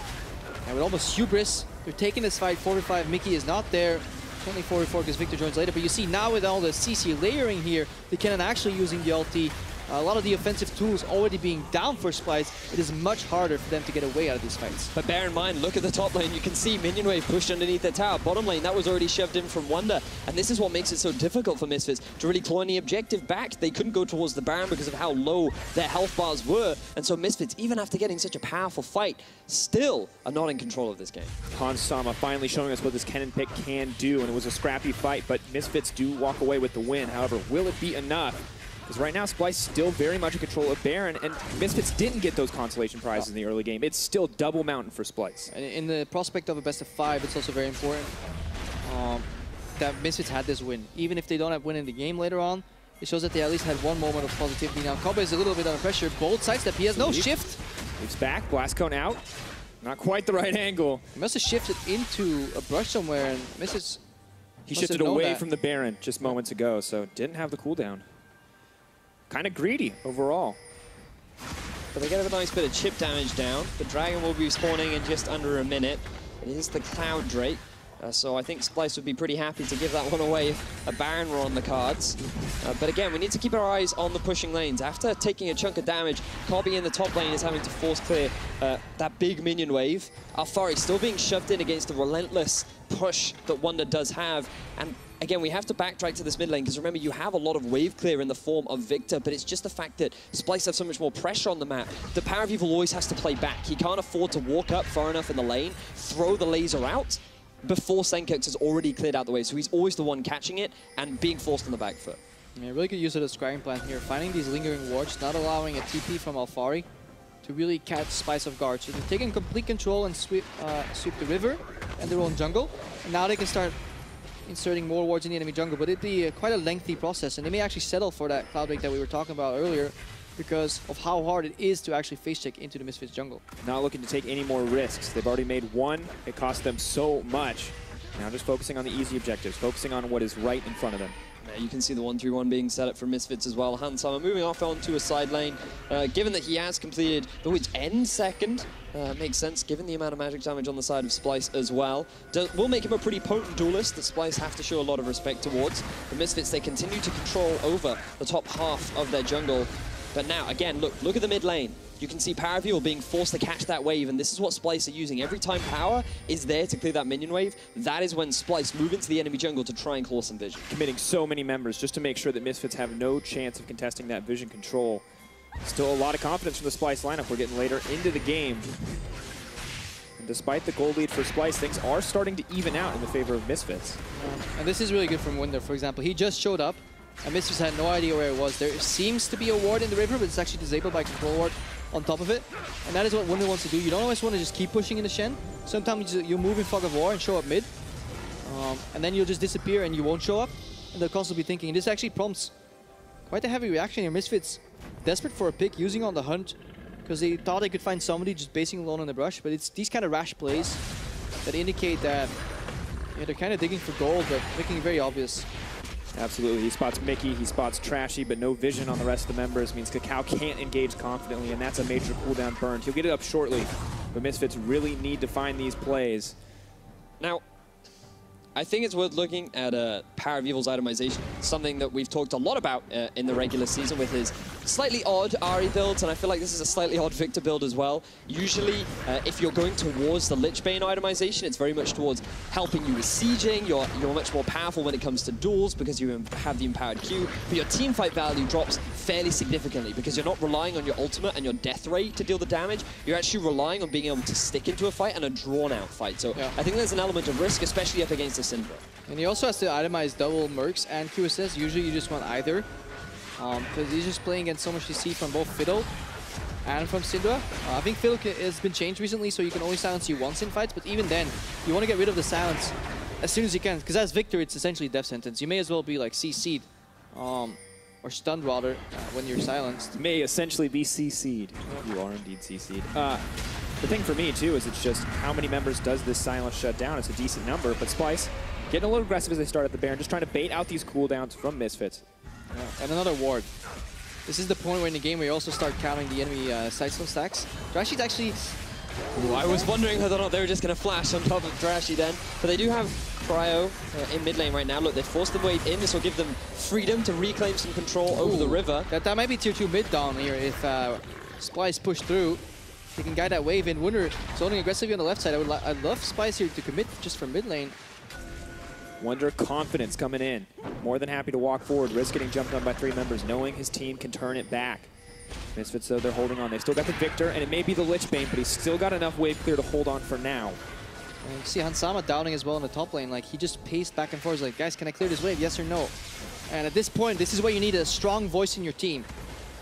And with almost hubris, they're taking this fight. 4v5, Mikyx is not there. It's only 4v4 because Viktor joins later. But you see now with all the CC layering here, the Kennen actually using the ulti. A lot of the offensive tools already being down for Splyce, it is much harder for them to get away out of these fights. But bear in mind, look at the top lane. You can see Minion Wave pushed underneath the tower. Bottom lane, that was already shoved in from Wunder. And this is what makes it so difficult for Misfits to really claw any objective back. They couldn't go towards the Baron because of how low their health bars were. And so Misfits, even after getting such a powerful fight, still are not in control of this game. Hans Sama finally showing us what this Kennen pick can do. And it was a scrappy fight, but Misfits do walk away with the win. However, will it be enough? Because right now, Splyce still very much in control of Baron, and Misfits didn't get those consolation prizes in the early game. It's still double mountain for Splyce. In the prospect of a best of 5, it's also very important that Misfits had this win. Even if they don't have win in the game later on, it shows that they at least had one moment of positivity. Now, Kobbe is a little bit under pressure. Bold sidestep, he has no shift. Moves back, blast cone out. Not quite the right angle. He must have shifted into a brush somewhere, and Misfits He shifted away from the Baron just moments ago, so didn't have the cooldown. Kind of greedy overall. But they get a nice bit of chip damage down. The Dragon will be spawning in just under a minute. It is the Cloud Drake. So I think Splyce would be pretty happy to give that one away if a Baron were on the cards. But again, we need to keep our eyes on the pushing lanes. After taking a chunk of damage, Kobbe in the top lane is having to force clear that big minion wave. Alphari still being shoved in against the relentless push that Wunder does have. And again, we have to backtrack to this mid lane, because remember, you have a lot of wave clear in the form of Viktor, but it's just the fact that Splyce have so much more pressure on the map. The PowerOfEvil always has to play back. He can't afford to walk up far enough in the lane, throw the laser out, before Sencux has already cleared out the way. So he's always the one catching it and being forced on the back foot. Yeah, really good use of the scrying plan here. Finding these lingering wards, not allowing a TP from Alphari to really catch Splyce off guard. So they're taking complete control and sweep the river and their own jungle. And now they can start inserting more wards in the enemy jungle, but it'd be quite a lengthy process. And they may actually settle for that Cloud Drake that we were talking about earlier, because of how hard it is to actually face check into the Misfits jungle. Not looking to take any more risks. They've already made one. It cost them so much. Now just focusing on the easy objectives, focusing on what is right in front of them. You can see the 1-3-1 being set up for Misfits as well. Hans Sama moving off onto a side lane. Given that he has completed the Witch End second, makes sense given the amount of magic damage on the side of Splyce as well. Will make him a pretty potent duelist that Splyce have to show a lot of respect towards. The Misfits, they continue to control over the top half of their jungle. But now, again, look at the mid lane. You can see PowerOfEvil being forced to catch that wave, and this is what Splyce are using. Every time Power is there to clear that minion wave, that is when Splyce move into the enemy jungle to try and claw some vision. Committing so many members just to make sure that Misfits have no chance of contesting that vision control. Still a lot of confidence from the Splyce lineup. We're getting later into the game. And despite the goal lead for Splyce, things are starting to even out in the favor of Misfits. And this is really good from Wunder, for example. He just showed up, and Misfits had no idea where it was. There seems to be a ward in the river, but it's actually disabled by control ward on top of it. And that is what Wunder wants to do. You don't always want to just keep pushing in the Shen. Sometimes you move in fog of war and show up mid. And then you'll just disappear and you won't show up. And they'll constantly be thinking. And this actually prompts quite a heavy reaction here. Misfits desperate for a pick, using on the hunt, because they thought they could find somebody just basing alone in the brush. But it's these kind of rash plays that indicate that they're kind of digging for gold, but making it very obvious. Absolutely. He spots Mikyx, he spots Trashy, but no vision on the rest of the members. Means KaKAO can't engage confidently, and that's a major cooldown burn. He'll get it up shortly, but Misfits really need to find these plays. Now, I think it's worth looking at PowerOfEvil's itemization, something that we've talked a lot about in the regular season with his slightly odd Ahri builds, and I feel like this is a slightly odd Viktor build as well. Usually, if you're going towards the Lichbane itemization, it's very much towards helping you with sieging. You're much more powerful when it comes to duels because you have the empowered Q, but your teamfight value drops fairly significantly because you're not relying on your ultimate and your death ray to deal the damage. You're actually relying on being able to stick into a fight and a drawn-out fight. So yeah. I think there's an element of risk, especially up against the Syndra. And he also has to itemize double Mercs and QSS. Usually you just want either, because he's just playing against so much CC from both Fiddle and from Syndra. I think Fiddle has been changed recently, so you can only silence you once in fights, but even then, you want to get rid of the silence as soon as you can, because as Viktor, it's essentially death sentence. You may as well be like CC'd. or stunned rather, when you're silenced. May essentially be CC'd. You are indeed CC'd. The thing for me, too, is it's just how many members does this silence shut down? It's a decent number, but Splyce getting a little aggressive as they start at the Baron, just trying to bait out these cooldowns from Misfits. Yeah. And another ward. This is the point where in the game where you also start counting the enemy sidestone stacks. Trashy's actually... Ooh, I was wondering whether or not they were just going to flash on top of Trashy then. But they do have Cryo in mid lane right now. Look, they forced the wave in. This will give them freedom to reclaim some control over the river. That might be tier 2 mid down here if Splyce push through. They can guide that wave in. Wunder zoning aggressively on the left side. I'd love Splyce here to commit just from mid lane. Wunder confidence coming in. More than happy to walk forward. Risk getting jumped on by 3 members, knowing his team can turn it back. Misfits, though, they're holding on. They've still got the Viktor, and it may be the Lich Bane, but he's still got enough wave clear to hold on for now. And you see Hansama downing as well in the top lane. Like, he just paced back and forth. He's like, guys, can I clear this wave? Yes or no? And at this point, this is where you need a strong voice in your team.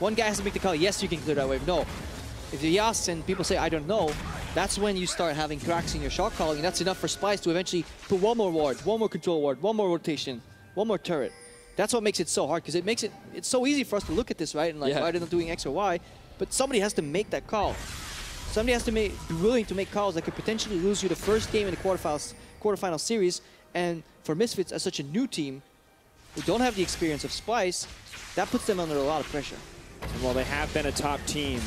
One guy has to make the call, yes, you can clear that wave. No. If you ask and people say, I don't know, that's when you start having cracks in your shot calling, and that's enough for Splyce to eventually put one more ward, one more control ward, one more rotation, one more turret. That's what makes it so hard, because it makes it's so easy for us to look at this, right? And like, why they're not doing X or Y, but somebody has to make that call. Somebody has to be willing to make calls that could potentially lose you the first game in the quarterfinal series. And for Misfits, as such a new team, who don't have the experience of Splyce, that puts them under a lot of pressure. And while they have been a top team,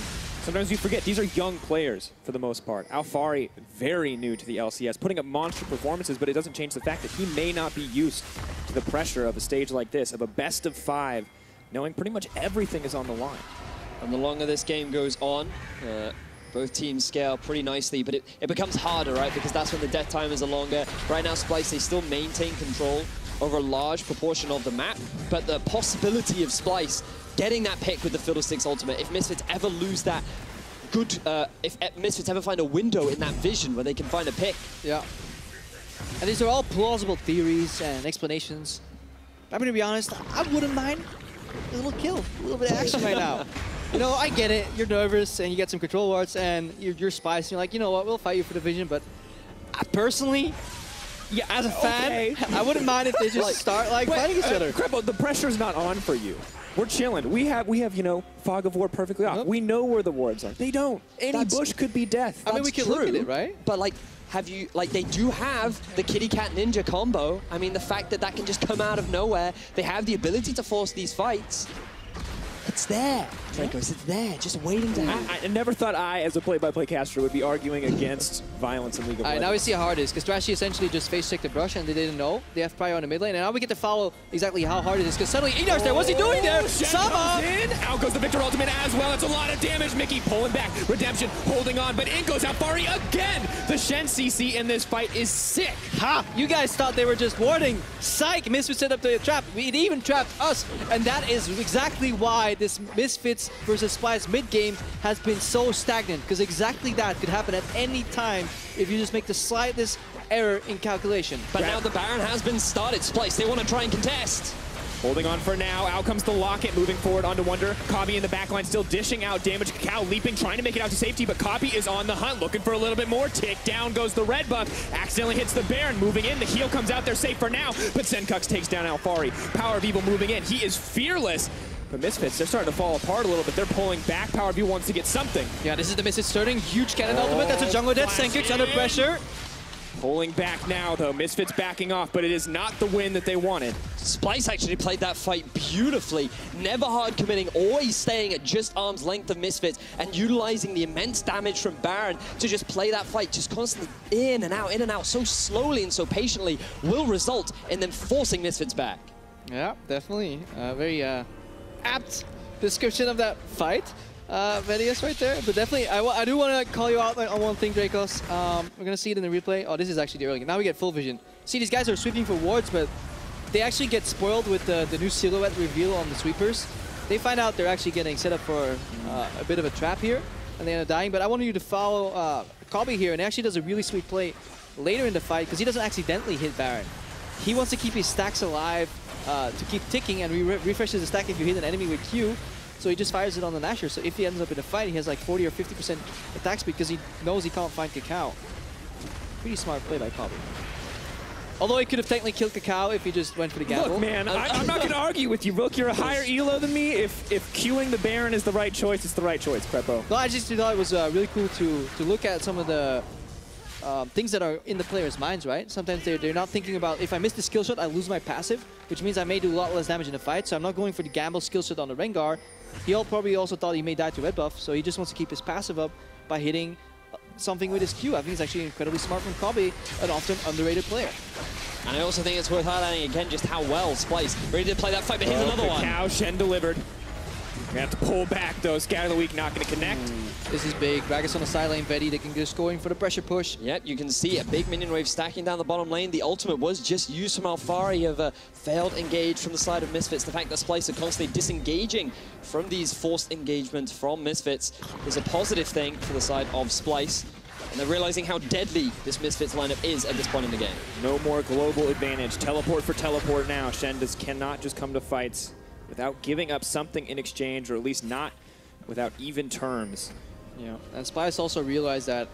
sometimes you forget these are young players for the most part. Alphari, very new to the LCS, putting up monster performances, but it doesn't change the fact that he may not be used to the pressure of a stage like this, of a best of 5, knowing pretty much everything is on the line. And the longer this game goes on, both teams scale pretty nicely, but it becomes harder, right? Because that's when the death timers are longer. Right now, Splyce, they still maintain control over a large proportion of the map, but the possibility of Splyce getting that pick with the Fiddlesticks ultimate, if Misfits ever lose that good, if Misfits ever find a window in that vision where they can find a pick. Yeah. And these are all plausible theories and explanations. I'm going to be honest, I wouldn't mind a little kill, a little bit of action right now. You know, I get it. You're nervous and you get some control wards and you're Splyce and you're like, you know what, we'll fight you for the vision. But I personally, yeah, as a fan, I wouldn't mind if they just start like fighting each other. Krepo, the pressure's not on for you. We're chilling. We have, you know, fog of war perfectly off. We know where the wards are. They don't. Any bush could be death. I mean, we can look at it, right? But like, have you, like, they do have the kitty cat ninja combo. I mean, the fact that that can just come out of nowhere, they have the ability to force these fights. It's there, Drakos, it's there, just waiting to happen. I never thought I, as a play-by-play caster, would be arguing against violence in League of Legends. Now we see how hard it is, because Trashy essentially just face-checked the brush and they didn't know. They have prior on the mid lane, and now we get to follow exactly how hard it is, because suddenly IgNar's there. What's he doing there? Sama! Out goes the Viktor ultimate as well. It's a lot of damage. Mikyx pulling back. Redemption holding on, but in goes Alphari again. The Shen CC in this fight is sick. Ha! You guys thought they were just warding. Psych! Misfits set up the trap. It even trapped us, and that is exactly why this Misfits versus Splyce mid-game has been so stagnant, because exactly that could happen at any time if you just make the slightest error in calculation. But now the Baron has been started. Splyce, they want to try and contest. Holding on for now. Out comes the Locket, moving forward onto Wunder. Kobbe in the backline still dishing out damage. KaKAO leaping, trying to make it out to safety, but Kobbe is on the hunt, looking for a little bit more. Tick down goes the red buff. Accidentally hits the Baron, moving in. The heal comes out there safe for now, but Sencux takes down Alphari. PowerOfEvil moving in. He is fearless. But Misfits, they're starting to fall apart a little bit. They're pulling back. PowerOfEvil wants to get something. Yeah, this is the Misfits turning. Huge Kennen ultimate. That's a jungle death. Sencux under pressure. Pulling back now, though. Misfits backing off, but it is not the win that they wanted. Splyce actually played that fight beautifully. Never hard committing, always staying at just arm's length of Misfits and utilizing the immense damage from Baron to just play that fight, just constantly in and out, so slowly and so patiently will result in them forcing Misfits back. Yeah, definitely. Very apt description of that fight. Vedius right there, but definitely I do want to call you out on one thing, Drakos. We're going to see it in the replay. Oh, this is actually the early game. Now we get full vision. See, these guys are sweeping for wards, but they actually get spoiled with the new silhouette reveal on the sweepers. They find out they're actually getting set up for a bit of a trap here, and they end up dying. But I wanted you to follow Kobbe here, and he actually does a really sweet play later in the fight, because he doesn't accidentally hit Baron. He wants to keep his stacks alive to keep ticking, and refreshes the stack if you hit an enemy with Q. So he just fires it on the Nashor. So if he ends up in a fight, he has like 40 or 50% attack speed because he knows he can't find KaKAO. Pretty smart play by Kobbe. Although he could have technically killed KaKAO if he just went for the gamble. Look, man, I'm not going to argue with you, Rook. You're a higher elo than me. If queuing the Baron is the right choice, it's the right choice, Krepo. No, I just thought it was really cool to look at some of the things that are in the players' minds, right? Sometimes they're not thinking about, if I miss the skill shot, I lose my passive, which means I may do a lot less damage in the fight, so I'm not going for the gamble skill shot on the Rengar. He probably also thought he may die to red buff, so he just wants to keep his passive up by hitting something with his Q. I think it's actually incredibly smart from Kobbe, an often underrated player. And I also think it's worth highlighting again just how well Splyce ready to play that fight, but here's another one. KaKAO, Shen delivered. We're going to have to pull back, though. Scatter the Weak not going to connect. This is big. Gragas on the side lane, Vedi, they can just go in for the pressure push. Yep, you can see a big minion wave stacking down the bottom lane. The ultimate was just used from Alphari of a failed engage from the side of Misfits. The fact that Splyce are constantly disengaging from these forced engagements from Misfits is a positive thing for the side of Splyce. And they're realizing how deadly this Misfits lineup is at this point in the game. No more global advantage. Teleport for teleport now. Shen cannot just come to fights without giving up something in exchange, or at least not without even terms. Yeah, and Splyce also realized that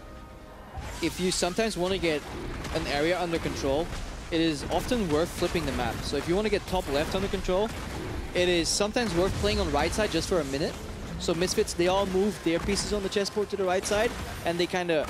if you sometimes want to get an area under control, it is often worth flipping the map. So if you want to get top left under control, it is sometimes worth playing on right side just for a minute. So Misfits, they all move their pieces on the chessboard to the right side, and they kind of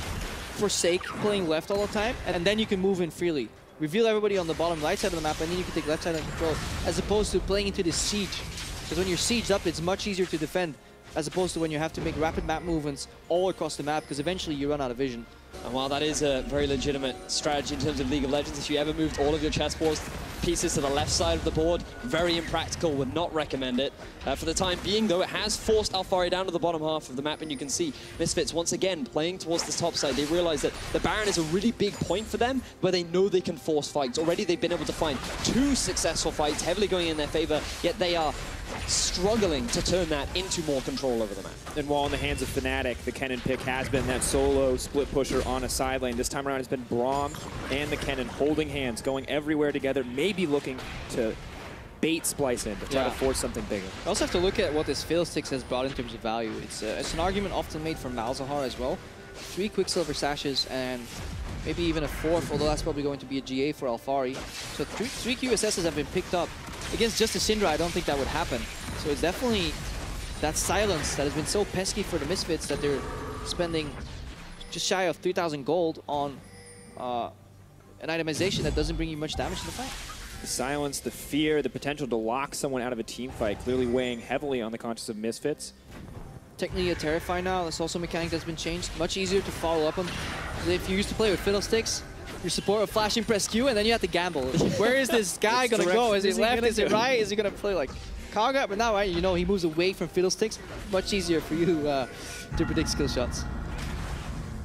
forsake playing left all the time, and then you can move in freely. Reveal everybody on the bottom right side of the map, and then you can take left side under control, as opposed to playing into this siege. Because when you're sieged up, it's much easier to defend, as opposed to when you have to make rapid map movements all across the map, because eventually you run out of vision. And while that is a very legitimate strategy in terms of League of Legends, if you ever moved all of your chessboard pieces to the left side of the board, very impractical, would not recommend it. For the time being, though, it has forced Alphari down to the bottom half of the map, and you can see Misfits once again playing towards this top side. They realize that the Baron is a really big point for them, where they know they can force fights. Already they've been able to find 2 successful fights, heavily going in their favor, yet they are struggling to turn that into more control over the map. And while in the hands of Fnatic, the Kennen pick has been that solo split pusher on a side lane. This time around, it's been Braum and the Kennen holding hands, going everywhere together, maybe looking to bait Splyce in to try to force something bigger. I also have to look at what this Fiddlesticks has brought in terms of value. It's an argument often made for Malzahar as well. 3 Quicksilver sashes and maybe even a 4th, although that's probably going to be a GA for Alphari. So 3 QSSs have been picked up. Against just a Syndra, I don't think that would happen. So it's definitely that silence that has been so pesky for the Misfits that they're spending just shy of 3,000 gold on an itemization that doesn't bring you much damage to the fight. The silence, the fear, the potential to lock someone out of a team fight, clearly weighing heavily on the conscience of Misfits. Technically a Terrify now, that's also a mechanic that's been changed. Much easier to follow up on. If you used to play with Fiddlesticks, your support would flash and press Q, and then you have to gamble. Where is this guy going to go? Is it left? Is it right? Is he going to play like KaKAO? But now, right, you know, he moves away from Fiddlesticks. Much easier for you to predict skill shots.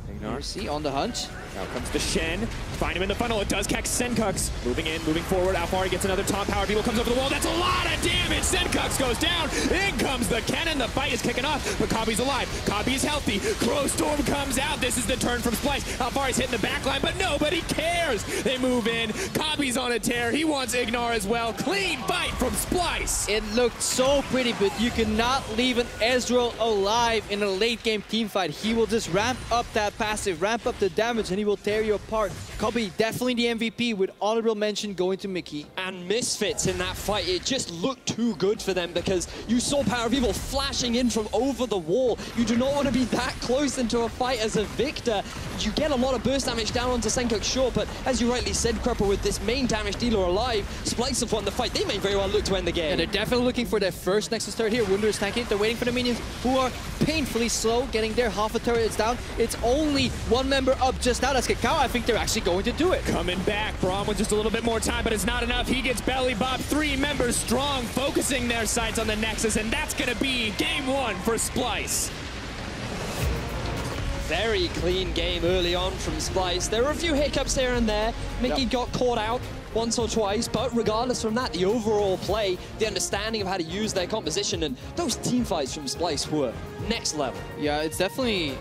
IgNar. See, on the hunt. Now comes the Shen. Find him in the funnel. It does catch Sencux. Moving in, moving forward. Alphari gets another top power. People comes over the wall. That's a lot of damage. Sencux goes down. In comes the Kennen. The fight is kicking off, but Kobbe's alive. Kobbe's healthy. Crow Storm comes out. This is the turn from Splyce. Alphari's hitting the back line, but nobody cares. They move in. Kobbe's on a tear. He wants IgNar as well. Clean fight from Splyce. It looked so pretty, but you cannot leave an Ezreal alive in a late game team fight. He will just ramp up that passive, ramp up the damage, and he will tear you apart. Kobbe, definitely the MVP with honorable mention going to Mikyx. And Misfits in that fight, it just looked too good for them because you saw PowerOfEvil flashing in from over the wall. You do not want to be that close into a fight as a Viktor. You get a lot of burst damage down onto Sencux, sure, but as you rightly said, Krepo, with this main damage dealer alive, Splyce have won the fight. They may very well look to end the game. And they're definitely looking for their first Nexus turret here. Wunder is tanking it. They're waiting for the minions who are painfully slow, getting their half a turret. It's down. It's only one member up just now. That's KaKAO. I think they're actually going to do it. Coming back, Braum with just a little bit more time, but it's not enough. He gets belly bopped. 3 members strong, focusing their sights on the Nexus, and that's going to be game 1 for Splyce. Very clean game early on from Splyce. There were a few hiccups here and there. Mikyx got caught out once or twice, but regardless from that, the overall play, the understanding of how to use their composition, and those team fights from Splyce were next level. Yeah, it's definitely...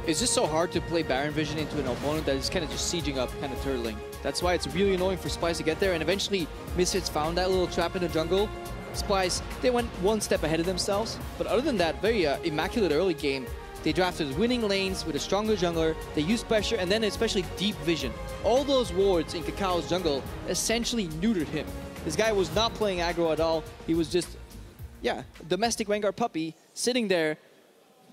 It's just so hard to play Baron Vision into an opponent that is kind of just sieging up, kind of turtling. That's why it's really annoying for Splyce to get there, and eventually Misfits found that little trap in the jungle. Splyce, they went one step ahead of themselves, but other than that, very immaculate early game. They drafted winning lanes with a stronger jungler. They used pressure and then especially deep vision. All those wards in KaKAO's jungle essentially neutered him. This guy was not playing aggro at all. He was just, yeah, domestic Rengar puppy sitting there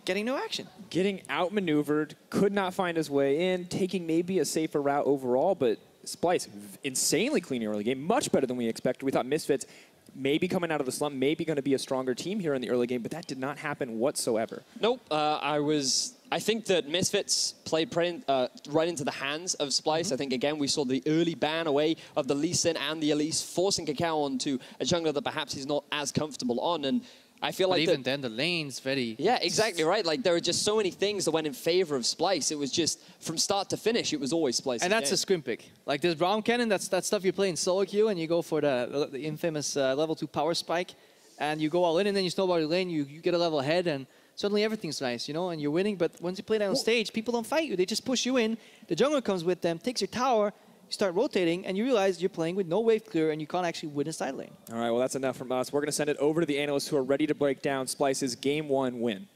getting no action. Getting outmaneuvered, could not find his way in, taking maybe a safer route overall, but Splyce, insanely clean early game, much better than we expected. We thought Misfits maybe coming out of the slump, maybe going to be a stronger team here in the early game, but that did not happen whatsoever. Nope, I think that Misfits played right into the hands of Splyce. I think, again, we saw the early ban away of the Lee Sin and the Elise, forcing KaKAO onto a jungler that perhaps he's not as comfortable on. And I feel like even then, the lane's very... Yeah, exactly right. Like, there are just so many things that went in favor of Splyce. It was just, from start to finish, it was always Splyce. And that's a scrim pick. Like, this Braum Kennen, that's stuff you play in solo queue, and you go for the infamous level 2 power spike, and you go all in, and then you snowball your lane, you get a level ahead, and suddenly everything's nice, you know, and you're winning. But once you play that on stage, people don't fight you. They just push you in. The jungler comes with them, takes your tower, you start rotating, and you realize you're playing with no wave clear, and you can't actually win a side lane. All right, well, that's enough from us. We're going to send it over to the analysts who are ready to break down Splyce's Game 1 win.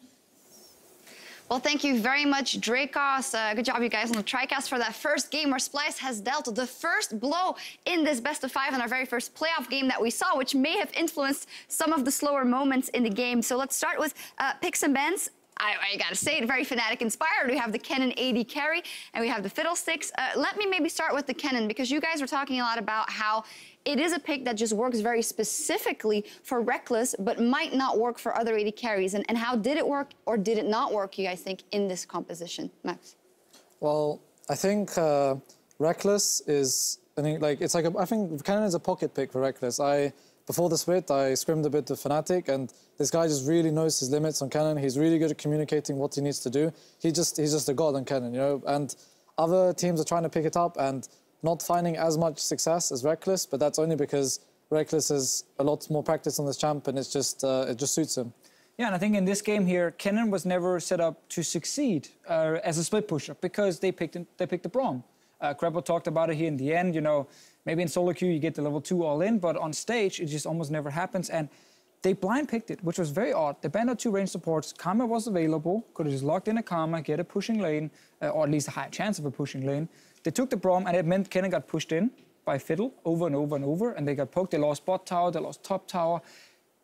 Well, thank you very much, Drakos. Good job, you guys, on the TriCast for that first game where Splyce has dealt the first blow in this best-of-5 in our very first playoff game that we saw, which may have influenced some of the slower moments in the game. So let's start with picks and bans. I gotta say it, very Fnatic inspired. We have the Kennen AD carry, and we have the Fiddlesticks. Let me maybe start with the Kennen, because you guys were talking a lot about how it is a pick that just works very specifically for Reckless, but might not work for other AD carries. And how did it work, or did it not work, you guys think, in this composition? Max? Well, I think Reckless is, I think Kennen is a pocket pick for Reckless. Before the split, I scrimmed a bit with Fnatic, and this guy just really knows his limits on Kennen. He's really good at communicating what he needs to do. He's just a god on Kennen, you know. And other teams are trying to pick it up and not finding as much success as Reckless, but that's only because Reckless has a lot more practice on this champ, and it just suits him. Yeah, and I think in this game here, Kennen was never set up to succeed as a split pusher because they picked the Braum. Krepo talked about it here in the end, you know. Maybe in solo queue you get the level 2 all in, but on stage it just almost never happens. And they blind picked it, which was very odd. They banned out 2 range supports. Karma was available, could have just locked in a Karma, get a pushing lane, or at least a high chance of a pushing lane. They took the Braum, and it meant Kennen got pushed in by Fiddle over and over and over, and they got poked. They lost bot tower, they lost top tower.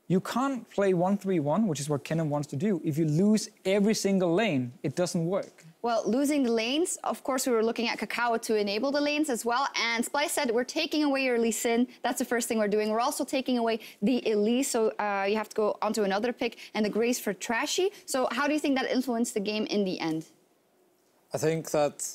You can't play 1-3-1, which is what Kennen wants to do. If you lose every single lane, it doesn't work. Well, losing the lanes, of course, we were looking at KaKAO to enable the lanes as well. And Splyce said, we're taking away your Lee Sin. That's the first thing we're doing. We're also taking away the Elise, so you have to go onto another pick, and the Grace for Trashy. So how do you think that influenced the game in the end? I think that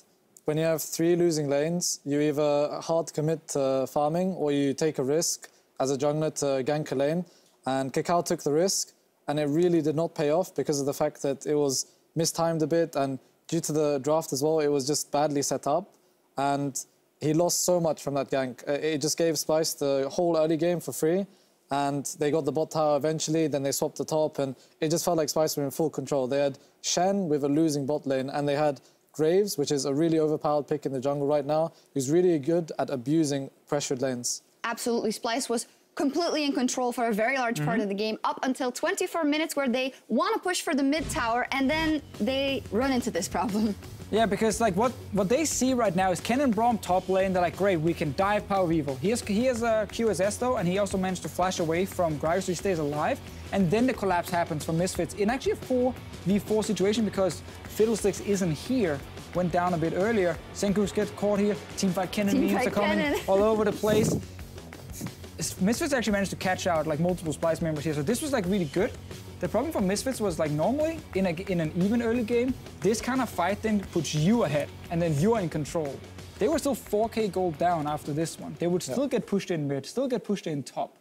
when you have 3 losing lanes, you either hard commit to farming, or you take a risk as a jungler to gank a lane. And KaKAO took the risk, and it really did not pay off because of the fact that it was mistimed a bit, and due to the draft as well, it was just badly set up. And he lost so much from that gank. It just gave Splyce the whole early game for free, and they got the bot tower eventually, then they swapped the top, and it just felt like Splyce were in full control. They had Shen with a losing bot lane, and they had Graves, which is a really overpowered pick in the jungle right now, who's really good at abusing pressured lanes. Absolutely. Splyce was completely in control for a very large part of the game, up until 24 minutes where they want to push for the mid tower, and then they run into this problem. Yeah, because like what they see right now is Kennen Braum top lane. They're like, great, we can dive PowerOfEvil. He has a QSS though, and he also managed to flash away from Gragas, so he stays alive. And then the collapse happens from Misfits in actually a 4v4 situation, because Fiddlesticks isn't here. Went down a bit earlier. Sencux gets caught here. Teamfight Kennen memes are coming all over the place. Misfits actually managed to catch out like multiple Splyce members here, so this was like really good. The problem for Misfits was like normally in an even early game, this kind of fight then puts you ahead, and then you are in control. They were still 4k gold down after this one. They would still get pushed in mid, still get pushed in top.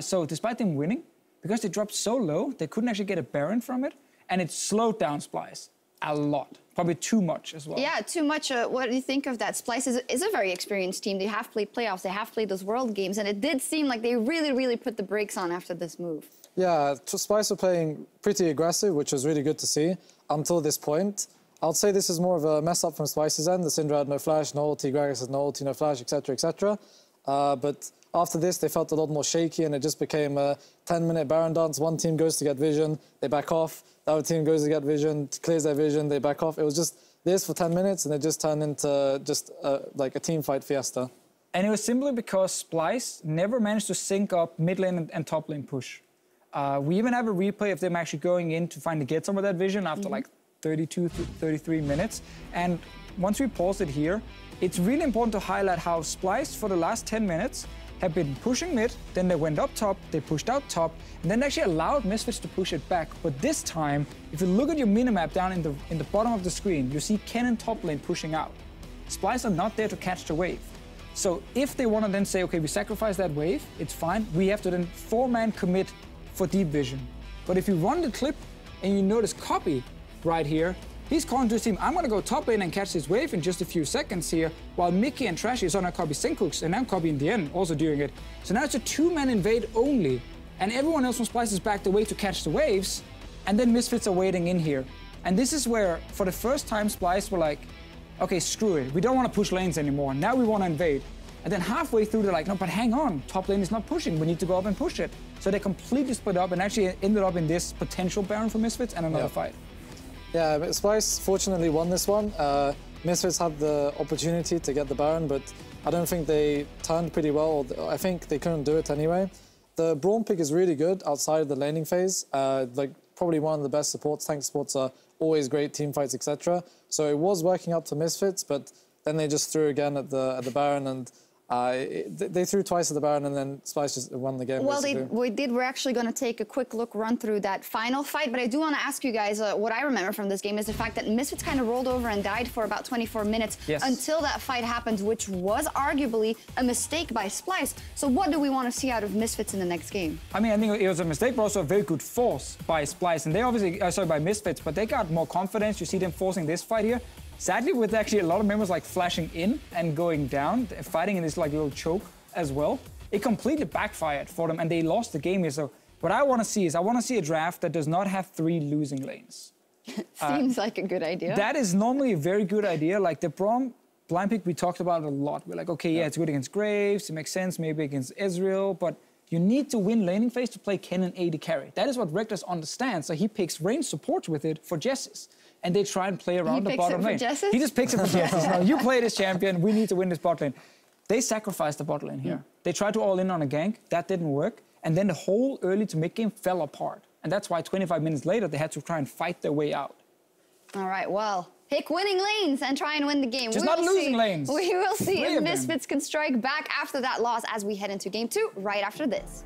So despite them winning, because they dropped so low, they couldn't actually get a Baron from it, and it slowed down Splyce a lot. Probably too much as well. Yeah, too much. What do you think of that? Splyce is a very experienced team. They have played playoffs. They have played those world games. And it did seem like they really, really put the brakes on after this move. Yeah, Splyce were playing pretty aggressive, which was really good to see until this point. I would say this is more of a mess up from Splyce's end. The Syndra had no flash, no ulti, Gragas had no ulti, no flash, etc., etc. But after this, they felt a lot more shaky, and it just became a 10-minute Baron dance. One team goes to get vision, they back off. The other team goes to get vision, clears their vision, they back off. It was just this for 10 minutes, and it just turned into just like a team fight fiesta. And it was simply because Splyce never managed to sync up mid lane and top lane push. We even have a replay of them actually going in to finally get some of that vision after like 32, 33 minutes. And once we pause it here, it's really important to highlight how Splyce for the last 10 minutes have been pushing mid, then they went up top, they pushed out top, and then actually allowed Misfits to push it back. But this time, if you look at your minimap down in the bottom of the screen, you see Kennen top lane pushing out. Splyce are not there to catch the wave. So if they want to then say, okay, we sacrifice that wave, it's fine. We have to then 4-man commit for deep vision. But if you run the clip and you notice Kobbe right here, he's calling to his team, I'm going to go top lane and catch this wave in just a few seconds here, while Mikyx and Trashy is on a Kobbe Sencux, and now Kobbe in the end also doing it. So now it's a 2-man invade only, and everyone else from Splyce is backed away to catch the waves, and then Misfits are waiting in here. And this is where, for the first time, Splyce were like, okay, screw it, we don't want to push lanes anymore, now we want to invade. And then halfway through, they're like, no, but hang on, top lane is not pushing, we need to go up and push it. So they completely split up and actually ended up in this potential Baron for Misfits and another fight. Yeah, Splyce fortunately won this one. Misfits had the opportunity to get the Baron, but I don't think they turned pretty well. I think they couldn't do it anyway. The Braum pick is really good outside of the laning phase. Like probably one of the best supports. Tank supports are always great team fights, etc. So it was working out to Misfits, but then they just threw again at the Baron, and they threw twice at the Baron, and then Splyce just won the game. Well, we're actually going to take a quick run through that final fight, but I do want to ask you guys, what I remember from this game is the fact that Misfits kind of rolled over and died for about 24 minutes until that fight happened, which was arguably a mistake by Splyce. So what do we want to see out of Misfits in the next game? I mean, I think it was a mistake, but also a very good force by Splyce, and they obviously, sorry, by Misfits, but they got more confidence. You see them forcing this fight here. Sadly, with actually a lot of members like flashing in and going down, fighting in this like little choke as well, it completely backfired for them and they lost the game here. So what I want to see is I want to see a draft that does not have 3 losing lanes. Seems like a good idea. That is normally a very good idea. Like the Braum blind pick, we talked about it a lot. We're like, okay, yeah, it's good against Graves, it makes sense maybe against Ezreal, but you need to win laning phase to play Kennen AD carry. That is what Reckless understands. So he picks range support with it for Jesses. And they try and play around the bottom lane. He just picks it for Jesses. No, you play this champion, we need to win this bot lane. They sacrificed the bot lane here. They tried to all in on a gank, that didn't work. And then the whole early to mid game fell apart. And that's why 25 minutes later, they had to try and fight their way out. All right, well, pick winning lanes and try and win the game. Just not losing lanes. We will see if Misfits can strike back after that loss as we head into game 2 right after this.